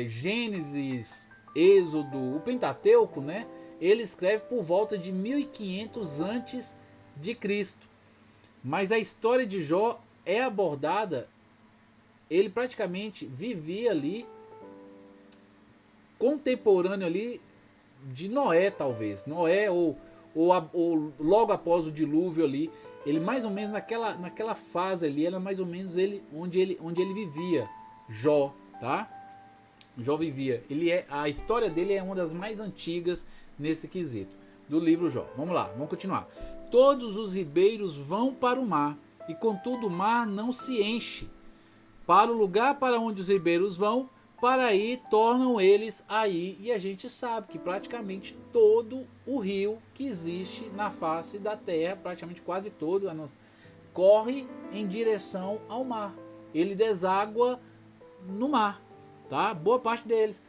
Gênesis, Êxodo, o Pentateuco, né? Ele escreve por volta de 1500 antes de Cristo. Mas a história de Jó é abordada, ele praticamente vivia ali, contemporâneo ali de Noé, talvez. Noé ou logo após o dilúvio ali. Ele mais ou menos naquela fase ali, era mais ou menos onde ele vivia, Jó, tá? Jó vivia. A história dele é uma das mais antigas nesse quesito do livro Jó. Vamos lá, vamos continuar. Todos os ribeiros vão para o mar, e contudo o mar não se enche. Para o lugar para onde os ribeiros vão, para aí tornam eles a ir. E a gente sabe que praticamente todo o rio que existe na face da terra, praticamente quase todo, corre em direção ao mar. Ele deságua no mar, tá? Boa parte deles.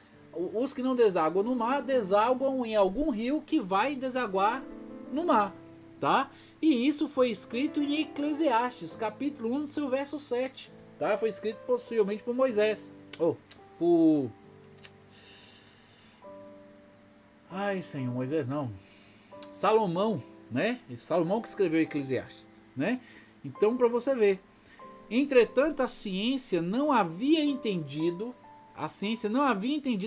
Os que não desaguam no mar, desaguam em algum rio que vai desaguar no mar, tá? E isso foi escrito em Eclesiastes, capítulo 1, seu verso 7, tá? Foi escrito possivelmente por Moisés, Senhor, Moisés não, Salomão, né? E Salomão que escreveu Eclesiastes, né? Então, para você ver. Entretanto, a ciência não havia entendido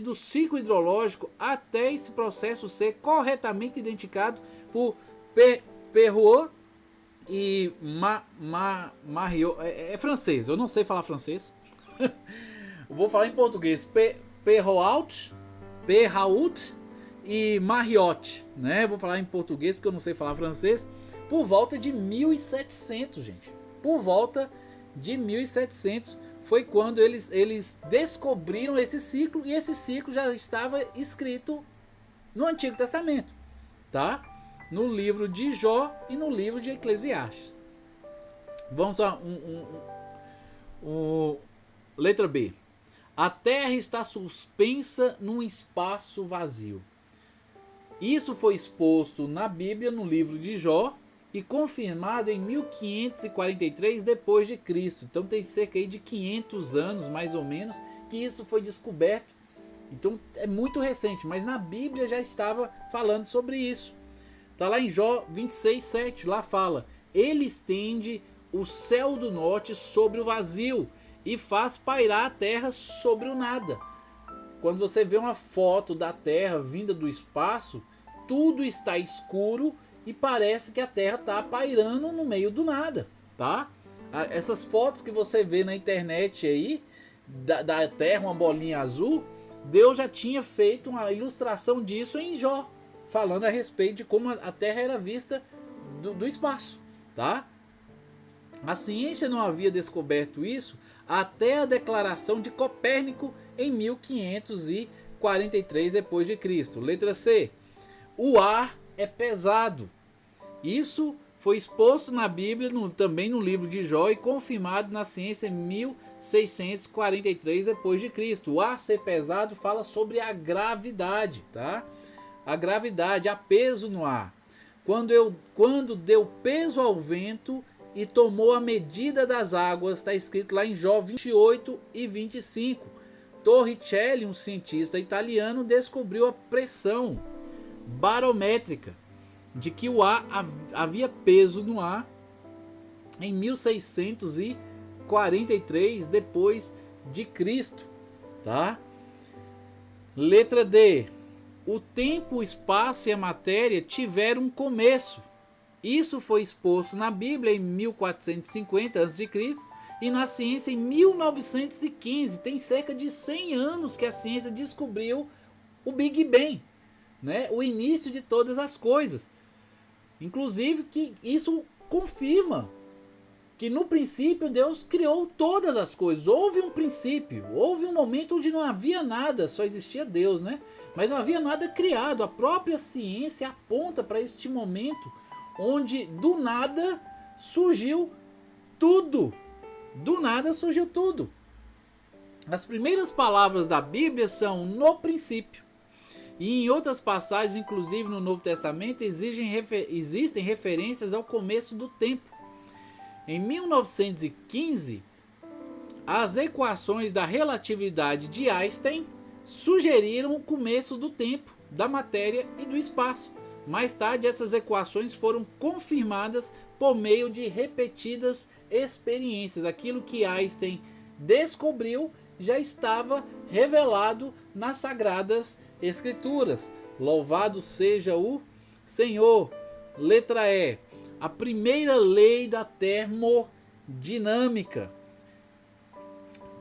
o ciclo hidrológico até esse processo ser corretamente identificado por Perrault e Mariot. É francês, eu não sei falar francês. Vou falar em português. Perrault e Marriott, né? Vou falar em português porque eu não sei falar francês. Por volta de 1700, gente. Por volta de 1700 foi quando eles descobriram esse ciclo, e esse ciclo já estava escrito no Antigo Testamento, tá? No livro de Jó e no livro de Eclesiastes. Vamos lá, letra B. A terra está suspensa num espaço vazio. Isso foi exposto na Bíblia no livro de Jó e confirmado em 1543 depois de Cristo. Então tem cerca aí de 500 anos, mais ou menos, que isso foi descoberto. Então é muito recente, mas na Bíblia já estava falando sobre isso. Está lá em Jó 26:7, lá fala: Ele estende o céu do norte sobre o vazio e faz pairar a terra sobre o nada. Quando você vê uma foto da terra vinda do espaço, tudo está escuro e parece que a terra está pairando no meio do nada, tá? Essas fotos que você vê na internet aí, da terra, uma bolinha azul, Deus já tinha feito uma ilustração disso em Jó, falando a respeito de como a terra era vista do espaço, tá? A ciência não havia descoberto isso até a declaração de Copérnico em 1543 depois de Cristo. Letra C. O ar é pesado. Isso foi exposto na Bíblia, também no livro de Jó, e confirmado na ciência em 1643 depois de Cristo. O ar ser pesado fala sobre a gravidade, tá? A gravidade, há peso no ar. Quando deu peso ao vento e tomou a medida das águas, está escrito lá em Jó 28 e 25. Torricelli, um cientista italiano, descobriu a pressão barométrica de que o ar havia peso no ar em 1643 depois de Cristo, tá? Letra D. O tempo, o espaço e a matéria tiveram um começo. Isso foi exposto na Bíblia em 1450 a.C. e na ciência em 1915. Tem cerca de 100 anos que a ciência descobriu o Big Bang, né? O início de todas as coisas. Inclusive que isso confirma que no princípio Deus criou todas as coisas. Houve um princípio, houve um momento onde não havia nada, só existia Deus, né? Mas não havia nada criado. A própria ciência aponta para este momento onde do nada surgiu tudo. Do nada surgiu tudo. As primeiras palavras da Bíblia são no princípio. E em outras passagens, inclusive no Novo Testamento, existem referências ao começo do tempo. Em 1915, as equações da relatividade de Einstein sugeriram o começo do tempo, da matéria e do espaço. Mais tarde, essas equações foram confirmadas por meio de repetidas experiências. Aquilo que Einstein descobriu já estava revelado nas Sagradas Escrituras. Louvado seja o Senhor. Letra E. A primeira lei da termodinâmica.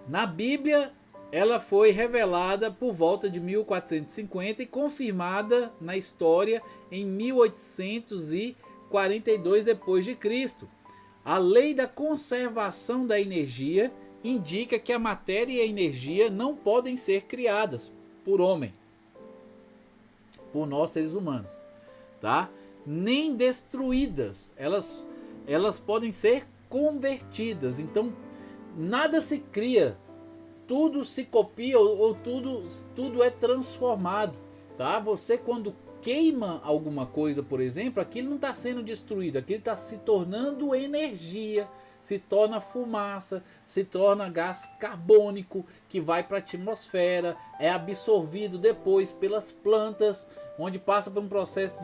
Na Bíblia, ela foi revelada por volta de 1450 e confirmada na história em 1842 depois de Cristo. A lei da conservação da energia indica que a matéria e a energia não podem ser criadas por homem, por nós seres humanos, tá? Nem destruídas. Elas podem ser convertidas. Então, nada se cria, tudo se copia ou tudo é transformado, tá? Você quando queima alguma coisa, por exemplo, aquilo não está sendo destruído, aquilo está se tornando energia, se torna fumaça, se torna gás carbônico que vai para a atmosfera, é absorvido depois pelas plantas, onde passa por um processo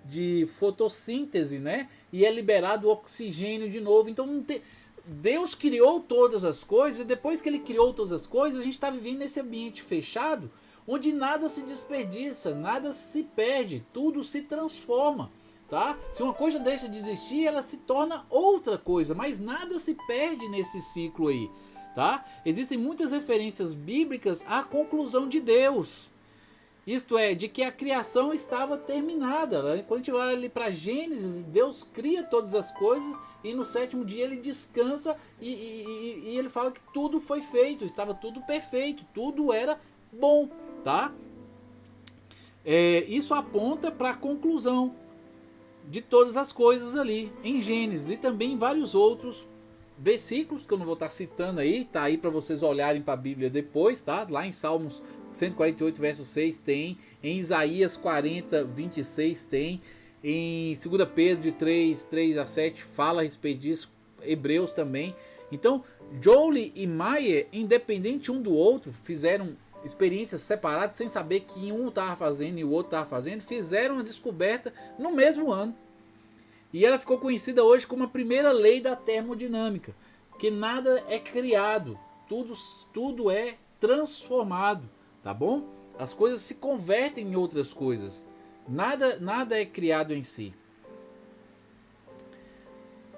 de fotossíntese, né? E é liberado o oxigênio de novo. Então não tem... Deus criou todas as coisas, e depois que ele criou todas as coisas, a gente está vivendo nesse ambiente fechado, onde nada se desperdiça, nada se perde, tudo se transforma. tá? Se uma coisa deixa de existir, ela se torna outra coisa, mas nada se perde nesse ciclo aí, tá? Existem muitas referências bíblicas à conclusão de Deus. Isto é, de que a criação estava terminada. Quando a gente olha ali para Gênesis, Deus cria todas as coisas e no sétimo dia ele descansa e ele fala que tudo foi feito, estava tudo perfeito, tudo era bom, tá? Isso aponta para a conclusão de todas as coisas ali em Gênesis e também em vários outros versículos que eu não vou estar citando aí, tá aí para vocês olharem para a Bíblia depois, tá? Lá em Salmos 148 verso 6 tem, em Isaías 40, 26 tem, em 2 Pedro de 3 a 7 fala a respeito disso, Hebreus também. Então, Joule e Meyer, independente um do outro, fizeram experiências separadas sem saber que um estava fazendo e o outro estava fazendo, fizeram a descoberta no mesmo ano. E ela ficou conhecida hoje como a primeira lei da termodinâmica, que nada é criado, tudo é transformado, tá bom? As coisas se convertem em outras coisas, nada é criado em si.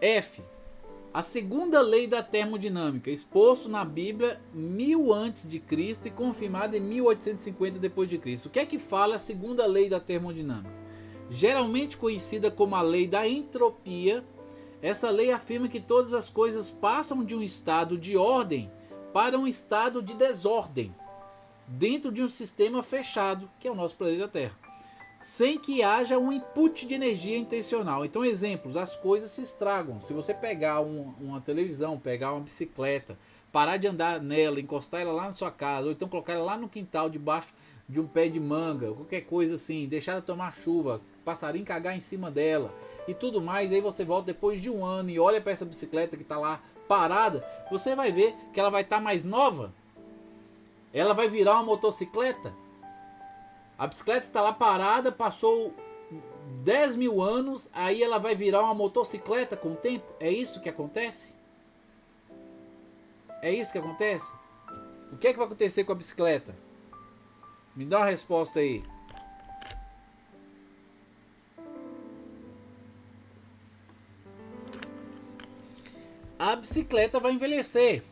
F. A segunda lei da termodinâmica, exposto na Bíblia 1000 a.C. e confirmado em 1850 d.C. O que é que fala a segunda lei da termodinâmica? Geralmente conhecida como a lei da entropia, essa lei afirma que todas as coisas passam de um estado de ordem para um estado de desordem, dentro de um sistema fechado, que é o nosso planeta Terra, sem que haja um input de energia intencional. Então, exemplos, as coisas se estragam. Se você pegar uma televisão, pegar uma bicicleta, parar de andar nela, encostar ela lá na sua casa, ou então colocar ela lá no quintal, debaixo de um pé de manga, qualquer coisa assim, deixar ela tomar chuva, passarinho cagar em cima dela e tudo mais, aí você volta depois de um ano e olha para essa bicicleta que está lá parada, você vai ver que ela vai estar mais nova, ela vai virar uma motocicleta. A bicicleta está lá parada, passou 10 mil anos, aí ela vai virar uma motocicleta com o tempo? É isso que acontece? É isso que acontece? O que é que vai acontecer com a bicicleta? Me dá uma resposta aí. A bicicleta vai envelhecer.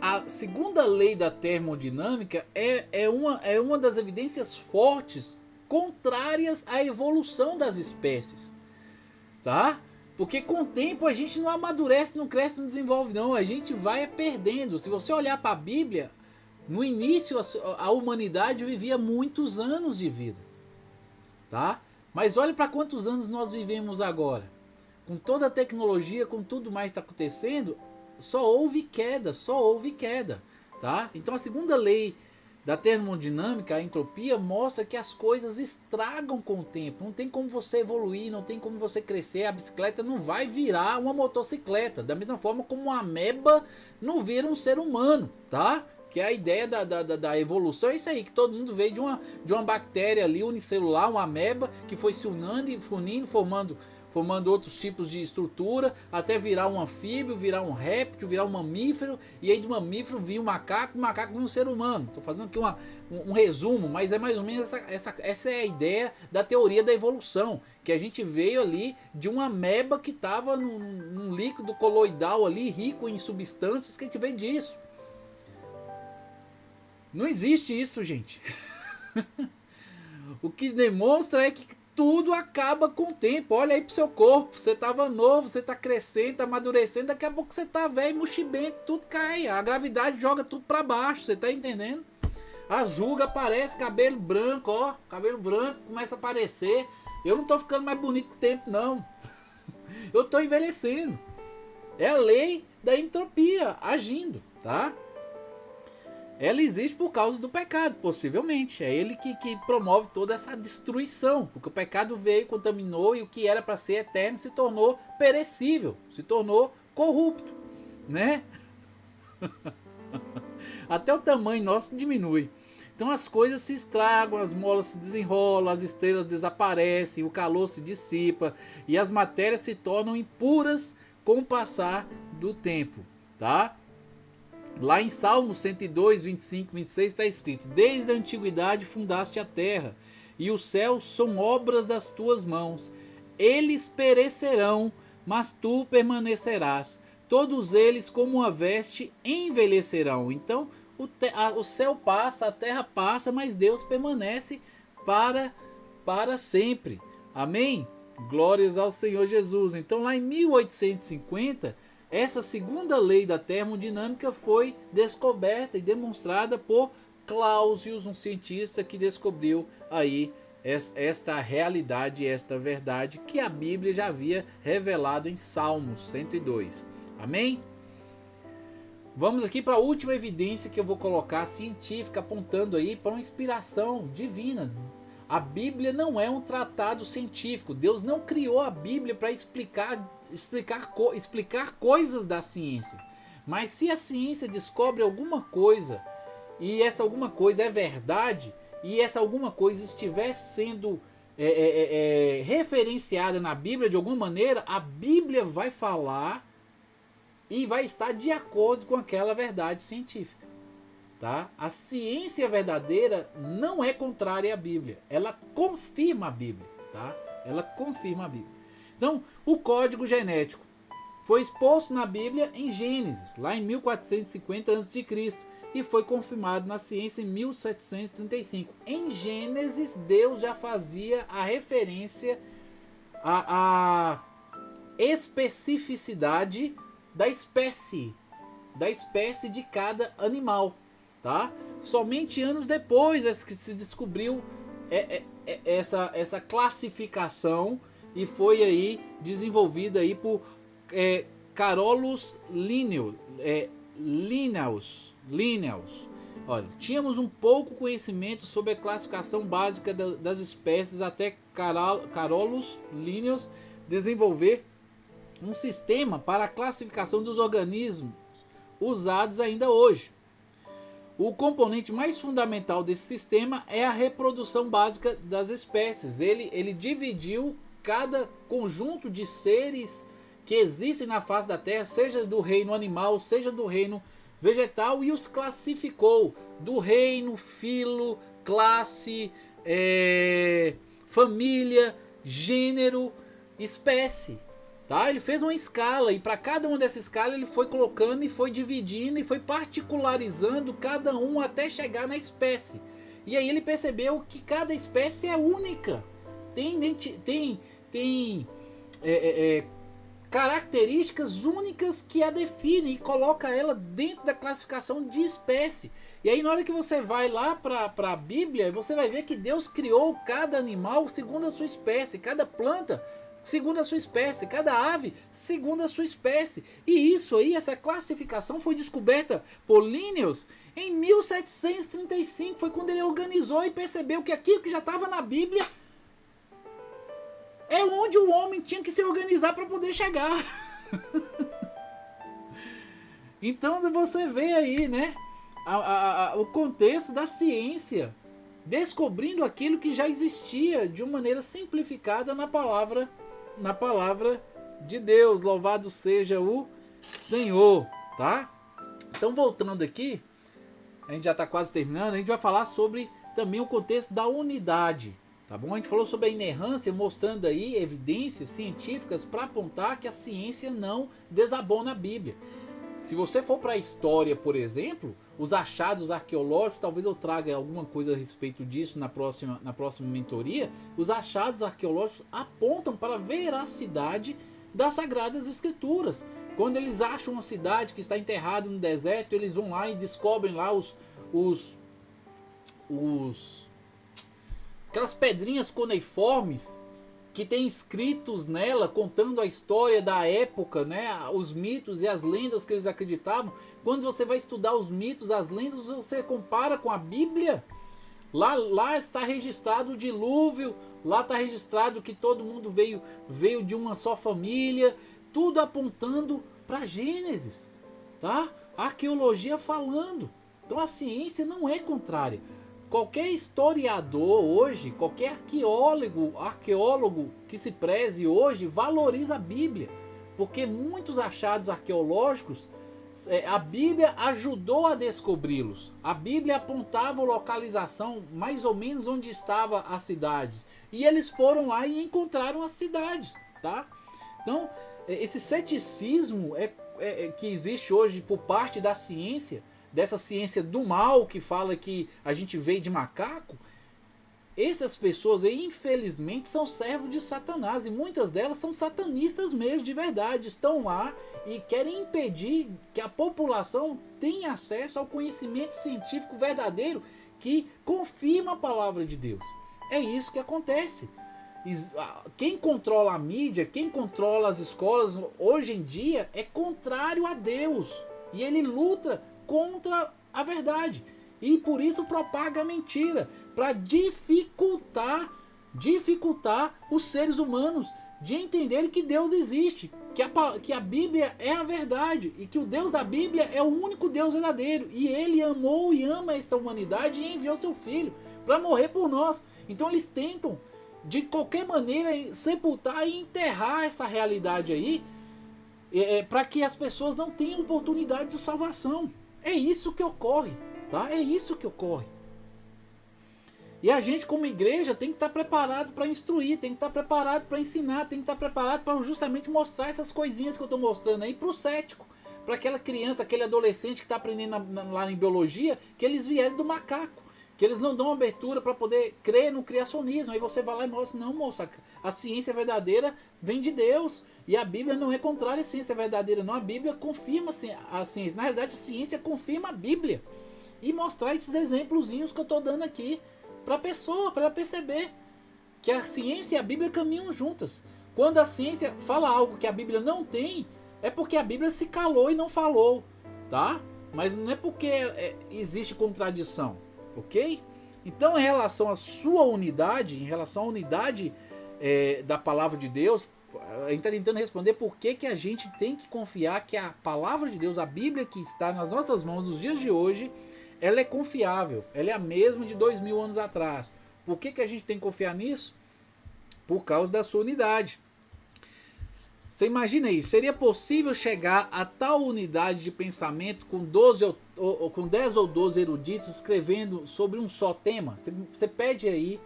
A segunda lei da termodinâmica é uma das evidências fortes contrárias à evolução das espécies, tá? Porque com o tempo a gente não amadurece, não cresce, não desenvolve não, a gente vai perdendo. Se você olhar para a Bíblia, no início a humanidade vivia muitos anos de vida, tá? Mas olha para quantos anos nós vivemos agora. Com toda a tecnologia, com tudo mais que está acontecendo, só houve queda, tá? Então a segunda lei da termodinâmica, a entropia, mostra que as coisas estragam com o tempo. Não tem como você evoluir, não tem como você crescer. A bicicleta não vai virar uma motocicleta, da mesma forma como uma ameba não vira um ser humano, tá? Que a ideia da evolução é isso aí, que todo mundo veio de uma bactéria ali unicelular, uma ameba, que foi se unindo, formando outros tipos de estrutura, até virar um anfíbio, virar um réptil, virar um mamífero, e aí do mamífero vir um macaco, do macaco vir um ser humano. Estou fazendo aqui um resumo, mas é mais ou menos essa é a ideia da teoria da evolução, que a gente veio ali de uma ameba que estava num líquido coloidal ali, rico em substâncias, que a gente veio disso. Não existe isso, gente. O que demonstra é que tudo acaba com o tempo. Olha aí pro seu corpo. Você tava novo, você tá crescendo, tá amadurecendo. Daqui a pouco você tá velho, mochibento, tudo cai. A gravidade joga tudo para baixo. Você tá entendendo? As rugas aparecem, cabelo branco, ó. Cabelo branco começa a aparecer. Eu não tô ficando mais bonito com o tempo, não. Eu tô envelhecendo. É a lei da entropia agindo, tá? Ela existe por causa do pecado, possivelmente. É ele que promove toda essa destruição. Porque o pecado veio, contaminou, e o que era para ser eterno se tornou perecível, se tornou corrupto, né? Até o tamanho nosso diminui. Então as coisas se estragam, as molas se desenrolam, as estrelas desaparecem, o calor se dissipa e as matérias se tornam impuras com o passar do tempo, tá? Lá em Salmos 102, 25, 26 está escrito: desde a antiguidade fundaste a terra, e os céus são obras das tuas mãos. eles perecerão, mas tu permanecerás. Todos eles, como uma veste, envelhecerão. Então, o céu passa, a terra passa, mas Deus permanece para sempre. Amém? Glórias ao Senhor Jesus. Então, lá em 1850, essa segunda lei da termodinâmica foi descoberta e demonstrada por Clausius, um cientista que descobriu aí esta realidade, esta verdade que a Bíblia já havia revelado em Salmos 102. Amém? Vamos aqui para a última evidência que eu vou colocar, científica, apontando aí para uma inspiração divina. A Bíblia não é um tratado científico. Deus não criou a Bíblia para explicar coisas da ciência. Mas se a ciência descobre alguma coisa, e essa alguma coisa é verdade, e essa alguma coisa estiver sendo referenciada na Bíblia de alguma maneira, a Bíblia vai falar e vai estar de acordo com aquela verdade científica. Tá? A ciência verdadeira não é contrária à Bíblia, ela confirma a Bíblia. Tá? Ela confirma a Bíblia. Então, o código genético foi exposto na Bíblia em Gênesis, lá em 1450 a.C., e foi confirmado na ciência em 1735. Em Gênesis, Deus já fazia a referência à especificidade da espécie de cada animal. Tá? Somente anos depois é que se descobriu essa classificação, e foi aí desenvolvida aí por Carolus Linnaeus. Olha, tínhamos um pouco conhecimento sobre a classificação básica das espécies até Carolus Linnaeus desenvolver um sistema para a classificação dos organismos usados ainda hoje. O componente mais fundamental desse sistema é a reprodução básica das espécies. Ele dividiu cada conjunto de seres que existem na face da Terra, seja do reino animal, seja do reino vegetal, e os classificou do reino, filo, classe, família, gênero, espécie. Tá? Ele fez uma escala, e para cada uma dessa escala ele foi colocando e foi dividindo e foi particularizando cada um até chegar na espécie. E aí ele percebeu que cada espécie é única, tem características únicas que a definem e coloca ela dentro da classificação de espécie. E aí na hora que você vai lá para a Bíblia, você vai ver que Deus criou cada animal segundo a sua espécie, cada planta segundo a sua espécie, cada ave segundo a sua espécie. E isso aí, essa classificação foi descoberta por Linnaeus em 1735, foi quando ele organizou e percebeu que aquilo que já estava na Bíblia é onde o homem tinha que se organizar para poder chegar. Então você vê aí, né, o contexto da ciência descobrindo aquilo que já existia de uma maneira simplificada na palavra de Deus. Louvado seja o Senhor, tá? Então, voltando aqui, a gente já está quase terminando, a gente vai falar sobre também o contexto da unidade, tá bom? A gente falou sobre a inerrância, mostrando aí evidências científicas para apontar que a ciência não desabou na Bíblia. Se você for para a história, por exemplo, os achados arqueológicos, talvez eu traga alguma coisa a respeito disso na próxima mentoria. Os achados arqueológicos apontam para a veracidade das Sagradas Escrituras. Quando eles acham uma cidade que está enterrada no deserto, eles vão lá e descobrem lá aquelas pedrinhas cuneiformes que tem escritos nela contando a história da época, né? Os mitos e as lendas que eles acreditavam. Quando você vai estudar os mitos, as lendas, você compara com a Bíblia. Lá está registrado o dilúvio, lá está registrado que todo mundo veio de uma só família, tudo apontando para Gênesis, tá? A arqueologia falando. Então a ciência não é contrária. Qualquer historiador hoje, qualquer arqueólogo que se preze hoje, valoriza a Bíblia. Porque muitos achados arqueológicos A Bíblia ajudou a descobri-los. A Bíblia apontava a localização mais ou menos onde estavam as cidades. E eles foram lá e encontraram as cidades, tá? Então, esse ceticismo que existe hoje por parte da ciência, dessa ciência do mal que fala que a gente veio de macaco, essas pessoas aí, infelizmente, são servos de Satanás. E muitas delas são satanistas mesmo, de verdade. Estão lá e querem impedir que a população tenha acesso ao conhecimento científico verdadeiro que confirma a palavra de Deus. É isso que acontece. Quem controla a mídia, quem controla as escolas hoje em dia é contrário a Deus. E ele luta contra a verdade. E por isso propaga a mentira, para dificultar os seres humanos de entenderem que Deus existe, que a Bíblia é a verdade e que o Deus da Bíblia é o único Deus verdadeiro. E ele amou e ama essa humanidade e enviou seu filho para morrer por nós. Então eles tentam de qualquer maneira sepultar e enterrar essa realidade aí, para que as pessoas não tenham oportunidade de salvação. É isso que ocorre. Tá? É isso que ocorre. E a gente, como igreja, tem que estar preparado para instruir, tem que estar preparado para ensinar, tem que estar preparado para justamente mostrar essas coisinhas que eu estou mostrando aí para o cético, para aquela criança, aquele adolescente que está aprendendo lá em biologia, que eles vieram do macaco, que eles não dão abertura para poder crer no criacionismo. Aí você vai lá e mostra, não, moça, a ciência verdadeira vem de Deus. E a Bíblia não é contrária à ciência verdadeira, não. A Bíblia confirma a ciência. Na realidade, a ciência confirma a Bíblia. E mostrar esses exemplozinhos que eu estou dando aqui para a pessoa, para ela perceber que a ciência e a Bíblia caminham juntas. Quando a ciência fala algo que a Bíblia não tem, é porque a Bíblia se calou e não falou, tá? Mas não é porque existe contradição, ok? Então, em relação à sua unidade, em relação à unidade da palavra de Deus, a gente está tentando responder por que a gente tem que confiar que a palavra de Deus, a Bíblia que está nas nossas mãos nos dias de hoje, ela é confiável, ela é a mesma de 2000 anos atrás. Por que a gente tem que confiar nisso? Por causa da sua unidade. Você imagina isso, seria possível chegar a tal unidade de pensamento com 10 ou 12 eruditos escrevendo sobre um só tema? Você pede aí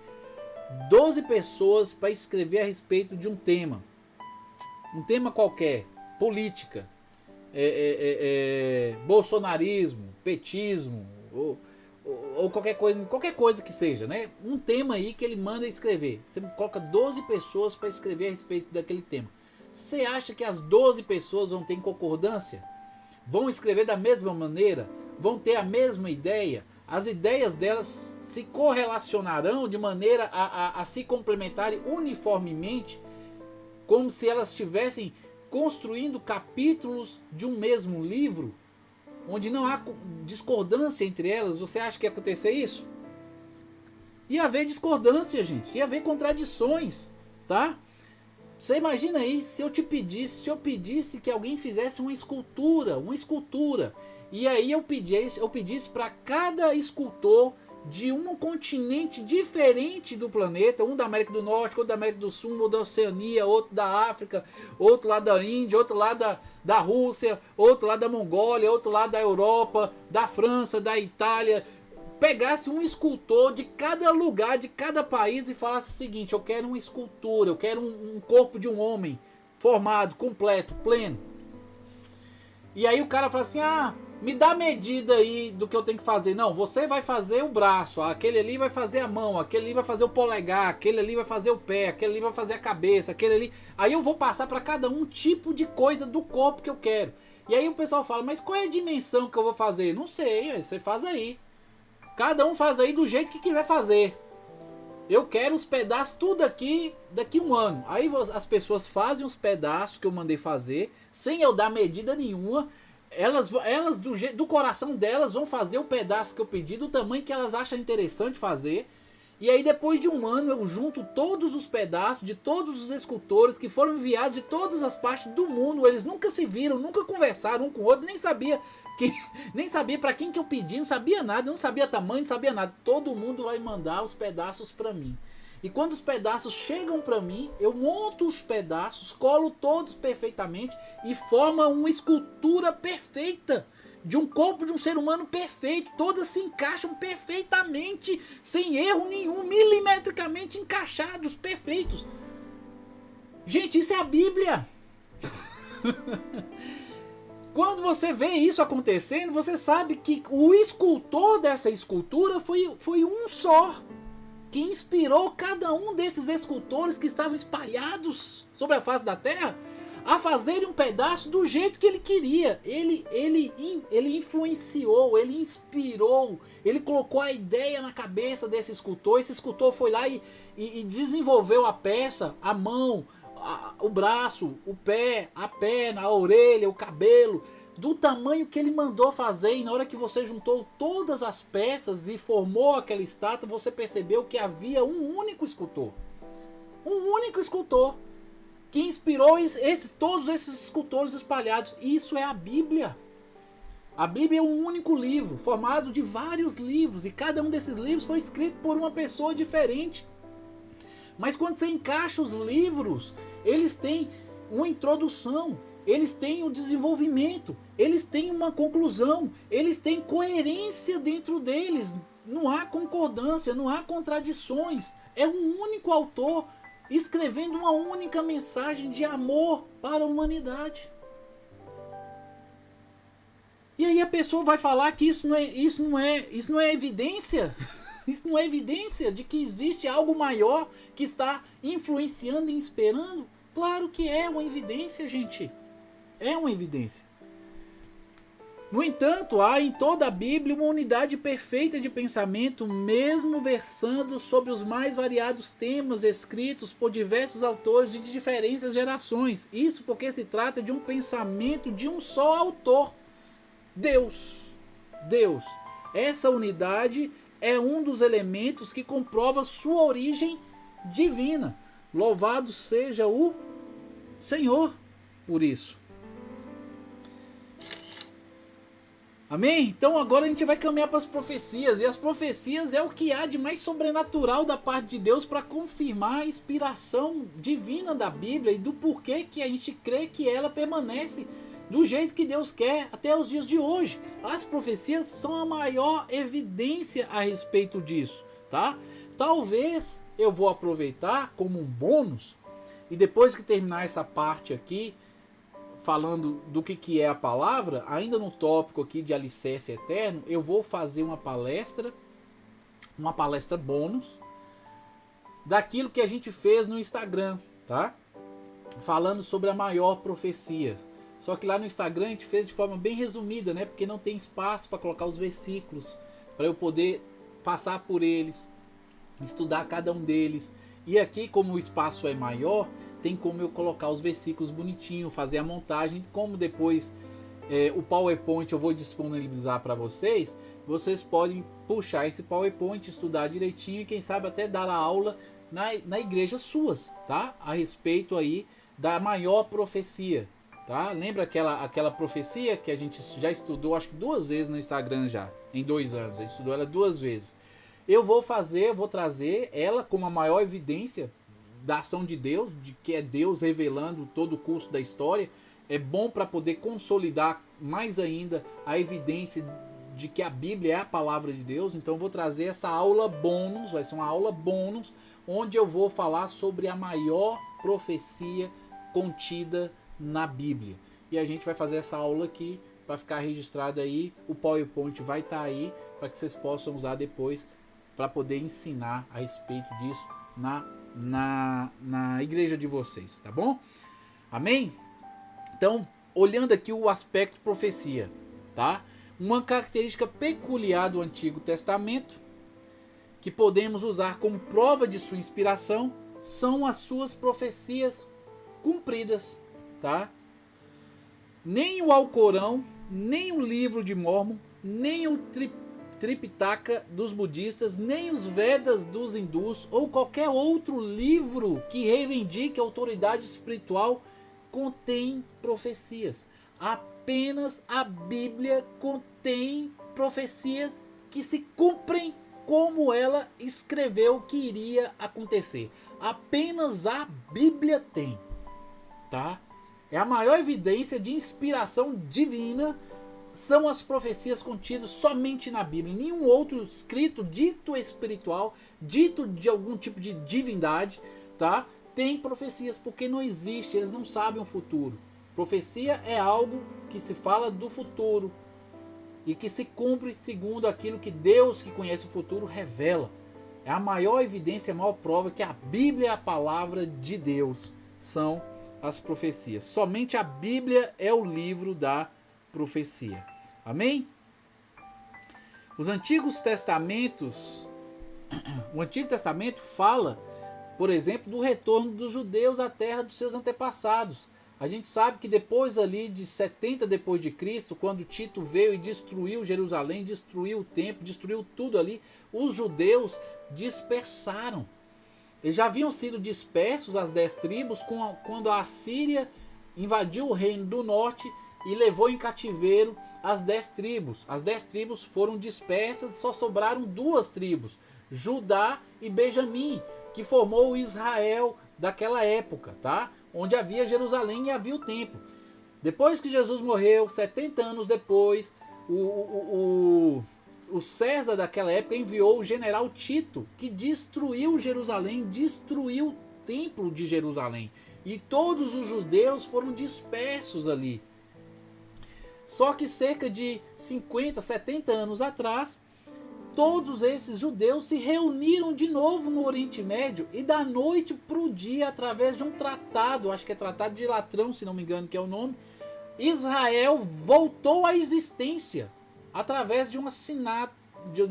12 pessoas para escrever a respeito de um tema qualquer, política, bolsonarismo, petismo, ou qualquer coisa que seja, né? Um tema aí que ele manda escrever. Você coloca 12 pessoas para escrever a respeito daquele tema. Você acha que as 12 pessoas vão ter concordância? Vão escrever da mesma maneira? Vão ter a mesma ideia? As ideias delas se correlacionarão de maneira a se complementarem uniformemente, como se elas estivessem construindo capítulos de um mesmo livro, onde não há discordância entre elas. Você acha que ia acontecer isso? Ia haver discordância, gente. Ia haver contradições, tá? Você imagina aí, se eu pedisse que alguém fizesse uma escultura, e aí eu pedisse para cada escultor de um continente diferente do planeta, um da América do Norte, outro da América do Sul, outro da Oceania, outro da África, outro lá da Índia, outro lá da Rússia, outro lá da Mongólia, outro lá da Europa, da França, da Itália, pegasse um escultor de cada lugar, de cada país e falasse o seguinte: eu quero uma escultura, eu quero um corpo de um homem formado, completo, pleno. E aí o cara fala assim: me dá a medida aí do que eu tenho que fazer. Não, você vai fazer o braço, aquele ali vai fazer a mão, aquele ali vai fazer o polegar, aquele ali vai fazer o pé, aquele ali vai fazer a cabeça, aquele ali... Aí eu vou passar para cada um tipo de coisa do corpo que eu quero. E aí o pessoal fala: mas qual é a dimensão que eu vou fazer? Não sei, você faz aí. Cada um faz aí do jeito que quiser fazer. Eu quero os pedaços tudo aqui daqui um ano. Aí as pessoas fazem os pedaços que eu mandei fazer, sem eu dar medida nenhuma. Elas do coração delas vão fazer o pedaço que eu pedi, do tamanho que elas acham interessante fazer. E aí depois de um ano eu junto todos os pedaços de todos os escultores que foram enviados de todas as partes do mundo. Eles nunca se viram, nunca conversaram um com o outro, nem sabia para quem que eu pedi, não sabia nada, não sabia tamanho, não sabia nada. Todo mundo vai mandar os pedaços para mim. E quando os pedaços chegam para mim, eu monto os pedaços, colo todos perfeitamente e forma uma escultura perfeita de um corpo de um ser humano perfeito. Todas se encaixam perfeitamente, sem erro nenhum, milimetricamente encaixados, perfeitos. Gente, isso é a Bíblia. Quando você vê isso acontecendo, você sabe que o escultor dessa escultura foi um só, que inspirou cada um desses escultores que estavam espalhados sobre a face da terra a fazerem um pedaço do jeito que ele queria. Ele influenciou, ele inspirou, ele colocou a ideia na cabeça desse escultor. Esse escultor foi lá e desenvolveu a peça, a mão, o braço, o pé, a perna, a orelha, o cabelo, do tamanho que ele mandou fazer. E na hora que você juntou todas as peças e formou aquela estátua, você percebeu que havia um único escultor. Um único escultor que inspirou todos esses escultores espalhados. Isso é a Bíblia. A Bíblia é um único livro, formado de vários livros, e cada um desses livros foi escrito por uma pessoa diferente. Mas quando você encaixa os livros, eles têm uma introdução, eles têm um desenvolvimento, eles têm uma conclusão, eles têm coerência dentro deles. Não há concordância, não há contradições. É um único autor escrevendo uma única mensagem de amor para a humanidade. E aí a pessoa vai falar que isso não é evidência? Isso não é evidência de que existe algo maior que está influenciando e inspirando? Claro que é uma evidência, gente. É uma evidência. No entanto, há em toda a Bíblia uma unidade perfeita de pensamento, mesmo versando sobre os mais variados temas escritos por diversos autores de diferentes gerações. Isso porque se trata de um pensamento de um só autor. Deus. Deus. Essa unidade é um dos elementos que comprova sua origem divina. Louvado seja o Senhor por isso. Amém? Então agora a gente vai caminhar para as profecias. E as profecias é o que há de mais sobrenatural da parte de Deus para confirmar a inspiração divina da Bíblia e do porquê que a gente crê que ela permanece do jeito que Deus quer até os dias de hoje. As profecias são a maior evidência a respeito disso, tá? Talvez eu vou aproveitar como um bônus, e depois que terminar essa parte aqui, falando do que é a palavra, ainda no tópico aqui de alicerce eterno, eu vou fazer uma palestra bônus, daquilo que a gente fez no Instagram, tá? Falando sobre a maior profecia. Só que lá no Instagram a gente fez de forma bem resumida, né? Porque não tem espaço para colocar os versículos, para eu poder passar por eles, estudar cada um deles. E aqui, como o espaço é maior, tem como eu colocar os versículos bonitinho, fazer a montagem. Como depois o PowerPoint eu vou disponibilizar para vocês, vocês podem puxar esse PowerPoint, estudar direitinho e quem sabe até dar a aula na igreja suas, tá? A respeito aí da maior profecia. Tá? Lembra aquela profecia que a gente já estudou, acho que 2 vezes no Instagram já, em 2 anos, a gente estudou ela 2 vezes. Eu vou trazer ela como a maior evidência da ação de Deus, de que é Deus revelando todo o curso da história. É bom para poder consolidar mais ainda a evidência de que a Bíblia é a palavra de Deus. Então eu vou trazer essa aula bônus, vai ser uma aula bônus, onde eu vou falar sobre a maior profecia contida na Bíblia. E a gente vai fazer essa aula aqui para ficar registrado aí. O PowerPoint vai estar aí para que vocês possam usar depois para poder ensinar a respeito disso na igreja de vocês, tá bom? Amém? Então, olhando aqui o aspecto profecia, tá? Uma característica peculiar do Antigo Testamento que podemos usar como prova de sua inspiração são as suas profecias cumpridas. Tá? Nem o Alcorão, nem o livro de Mórmon, nem o Tripitaka dos budistas, nem os Vedas dos hindus ou qualquer outro livro que reivindique autoridade espiritual contém profecias. Apenas a Bíblia contém profecias que se cumprem como ela escreveu que iria acontecer. Apenas a Bíblia tem, tá? É a maior evidência de inspiração divina, são as profecias contidas somente na Bíblia. Nenhum outro escrito dito espiritual, dito de algum tipo de divindade, tá? Tem profecias, porque não existe, eles não sabem o futuro. Profecia é algo que se fala do futuro e que se cumpre segundo aquilo que Deus, que conhece o futuro, revela. É a maior evidência, a maior prova que a Bíblia é a palavra de Deus. São as profecias. Somente a Bíblia é o livro da profecia. Amém? Os antigos testamentos, o Antigo Testamento fala, por exemplo, do retorno dos judeus à terra dos seus antepassados. A gente sabe que depois ali de 70 depois de Cristo, quando Tito veio e destruiu Jerusalém, destruiu o templo, destruiu tudo ali, os judeus dispersaram. Eles já haviam sido dispersos, as 10 tribos, quando a Assíria invadiu o reino do norte e levou em cativeiro as 10 tribos. As 10 tribos foram dispersas, só sobraram 2 tribos, Judá e Benjamim, que formou o Israel daquela época, tá? Onde havia Jerusalém e havia o templo. Depois que Jesus morreu, 70 anos depois, o César daquela época enviou o general Tito, que destruiu Jerusalém, destruiu o templo de Jerusalém. E todos os judeus foram dispersos ali. Só que cerca de 50, 70 anos atrás, todos esses judeus se reuniram de novo no Oriente Médio e da noite para o dia, através de um tratado, acho que é Tratado de Latrão, se não me engano que é o nome, Israel voltou à existência através de uma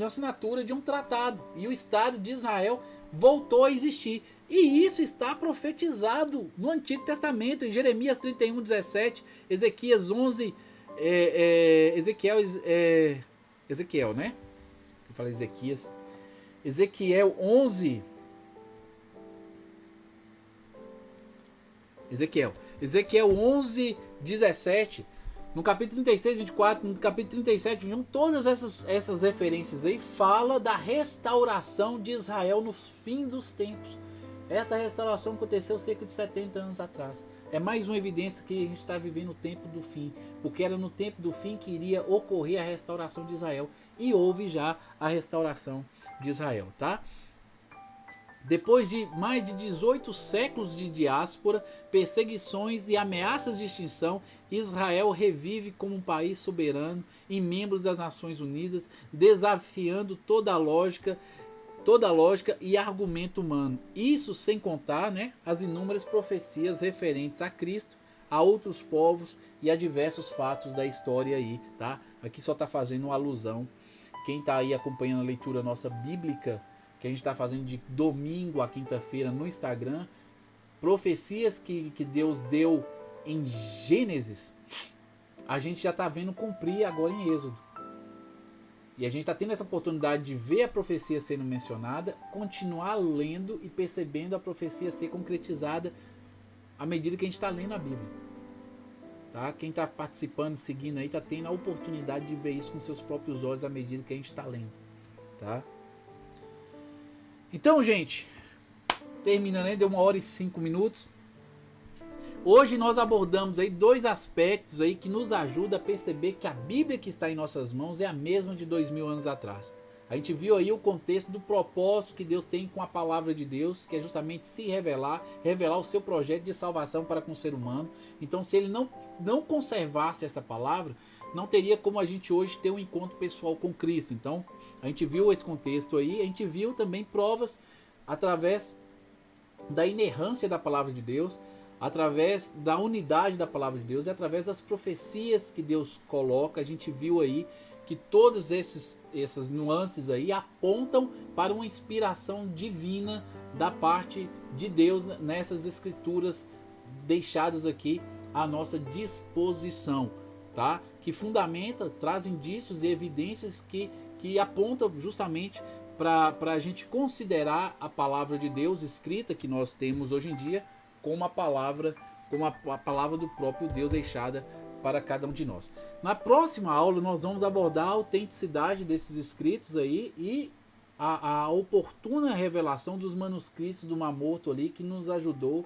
assinatura de um tratado. E o Estado de Israel voltou a existir. E isso está profetizado no Antigo Testamento, em Jeremias 31, 17, Ezequias 11, Ezequiel, né? Eu falei Ezequias. Ezequiel 11. Ezequiel 11, 17. No capítulo 36, 24, no capítulo 37, 21, todas essas referências aí fala da restauração de Israel no fim dos tempos. Essa restauração aconteceu cerca de 70 anos atrás. É mais uma evidência que a gente está vivendo o tempo do fim, porque era no tempo do fim que iria ocorrer a restauração de Israel, e houve já a restauração de Israel, tá? Depois de mais de 18 séculos de diáspora, perseguições e ameaças de extinção, Israel revive como um país soberano e membro das Nações Unidas, desafiando toda a lógica e argumento humano. Isso sem contar, né, as inúmeras profecias referentes a Cristo, a outros povos e a diversos fatos da história aí, tá? Aqui só está fazendo uma alusão. Quem está aí acompanhando a leitura nossa bíblica, que a gente está fazendo de domingo a quinta-feira no Instagram, profecias que Deus deu em Gênesis, a gente já está vendo cumprir agora em Êxodo. E a gente está tendo essa oportunidade de ver a profecia sendo mencionada, continuar lendo e percebendo a profecia ser concretizada à medida que a gente está lendo a Bíblia. Tá? Quem está participando, seguindo aí, está tendo a oportunidade de ver isso com seus próprios olhos à medida que a gente está lendo. Tá? Então, gente, terminando aí, deu 1h05. Hoje nós abordamos aí 2 aspectos aí que nos ajudam a perceber que a Bíblia que está em nossas mãos é a mesma de 2000 anos atrás. A gente viu aí o contexto do propósito que Deus tem com a palavra de Deus, que é justamente se revelar o seu projeto de salvação para com o ser humano. Então, se ele não conservasse essa palavra, não teria como a gente hoje ter um encontro pessoal com Cristo. Então, a gente viu esse contexto aí, a gente viu também provas através da inerrância da palavra de Deus, através da unidade da palavra de Deus e através das profecias que Deus coloca. A gente viu aí que todas essas nuances aí apontam para uma inspiração divina da parte de Deus nessas escrituras deixadas aqui à nossa disposição, tá? Que fundamenta, traz indícios e evidências que apontam justamente para a gente considerar a palavra de Deus escrita que nós temos hoje em dia como a palavra do próprio Deus deixada para cada um de nós. Na próxima aula nós vamos abordar a autenticidade desses escritos aí e a oportuna revelação dos manuscritos do Mar Morto ali, que nos ajudou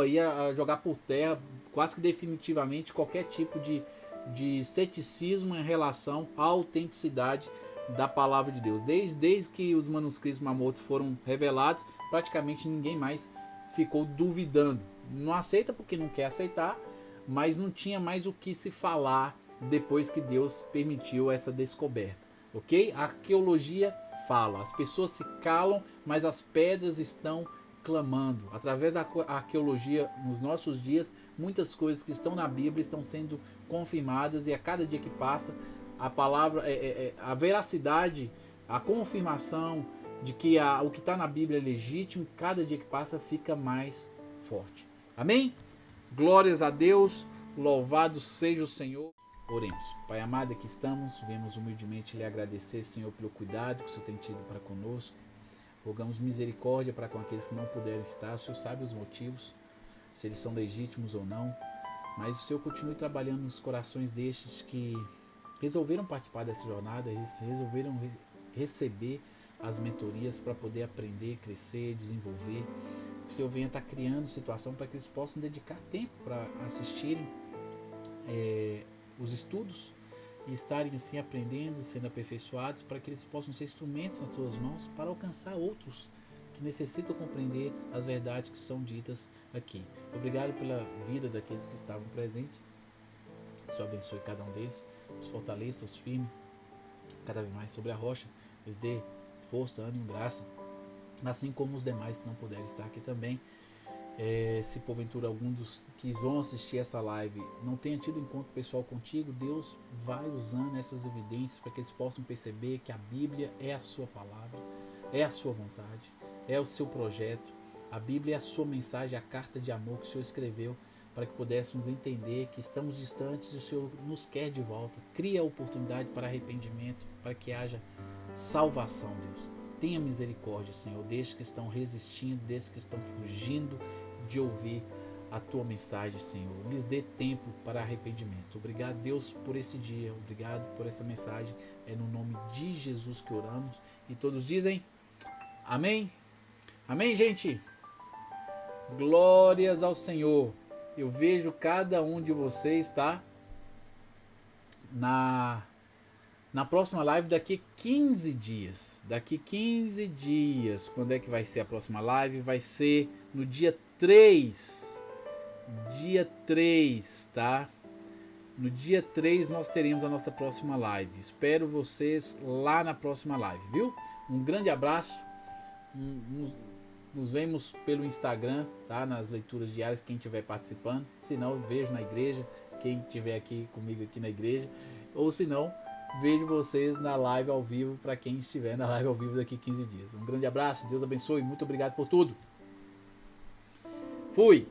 aí a jogar por terra quase que definitivamente qualquer tipo de ceticismo em relação à autenticidade da palavra de Deus. Desde que os manuscritos do Mar Morto foram revelados, praticamente ninguém mais ficou duvidando. Não aceita porque não quer aceitar, mas não tinha mais o que se falar depois que Deus permitiu essa descoberta, ok? A arqueologia fala, as pessoas se calam, mas as pedras estão clamando. Através da arqueologia, nos nossos dias, muitas coisas que estão na Bíblia estão sendo confirmadas, e a cada dia que passa, a palavra, a veracidade, a confirmação de que o que está na Bíblia é legítimo, cada dia que passa fica mais forte. Amém? Glórias a Deus, louvado seja o Senhor. Oremos. Pai amado, aqui estamos, viemos humildemente lhe agradecer, Senhor, pelo cuidado que o Senhor tem tido para conosco. Rogamos misericórdia para com aqueles que não puderam estar. O Senhor sabe os motivos, se eles são legítimos ou não, mas o Senhor continue trabalhando nos corações destes que resolveram participar dessa jornada, resolveram receber as mentorias para poder aprender, crescer, desenvolver. Que o Senhor venha estar criando situação para que eles possam dedicar tempo para assistirem os estudos e estarem assim aprendendo, sendo aperfeiçoados, para que eles possam ser instrumentos nas tuas mãos para alcançar outros que necessitam compreender as verdades que são ditas aqui. Obrigado pela vida daqueles que estavam presentes. O Senhor abençoe cada um deles, os fortaleça, os firme cada vez mais sobre a rocha, lhes dê força, ânimo, graça, assim como os demais que não puderem estar aqui também. Se porventura algum dos que vão assistir essa live não tenha tido encontro pessoal contigo, Deus vai usando essas evidências para que eles possam perceber que a Bíblia é a sua palavra, é a sua vontade, é o seu projeto. A Bíblia é a sua mensagem, a carta de amor que o Senhor escreveu para que pudéssemos entender que estamos distantes e o Senhor nos quer de volta. Cria a oportunidade para arrependimento, para que haja salvação, Deus. Tenha misericórdia, Senhor, desses que estão resistindo, desses que estão fugindo de ouvir a tua mensagem, Senhor. Lhes dê tempo para arrependimento. Obrigado, Deus, por esse dia. Obrigado por essa mensagem. É no nome de Jesus que oramos. E todos dizem amém. Amém, gente? Glórias ao Senhor. Eu vejo cada um de vocês, tá? Na próxima live daqui 15 dias. Daqui 15 dias. Quando é que vai ser a próxima live? Vai ser no dia 3. Dia 3, tá? No dia 3 nós teremos a nossa próxima live. Espero vocês lá na próxima live, viu? Um grande abraço. Nos vemos pelo Instagram, tá? Nas leituras diárias, quem estiver participando. Se não, vejo na igreja, quem estiver aqui comigo aqui na igreja. Ou se não, vejo vocês na live ao vivo, para quem estiver na live ao vivo daqui 15 dias. Um grande abraço, Deus abençoe, muito obrigado por tudo. Fui!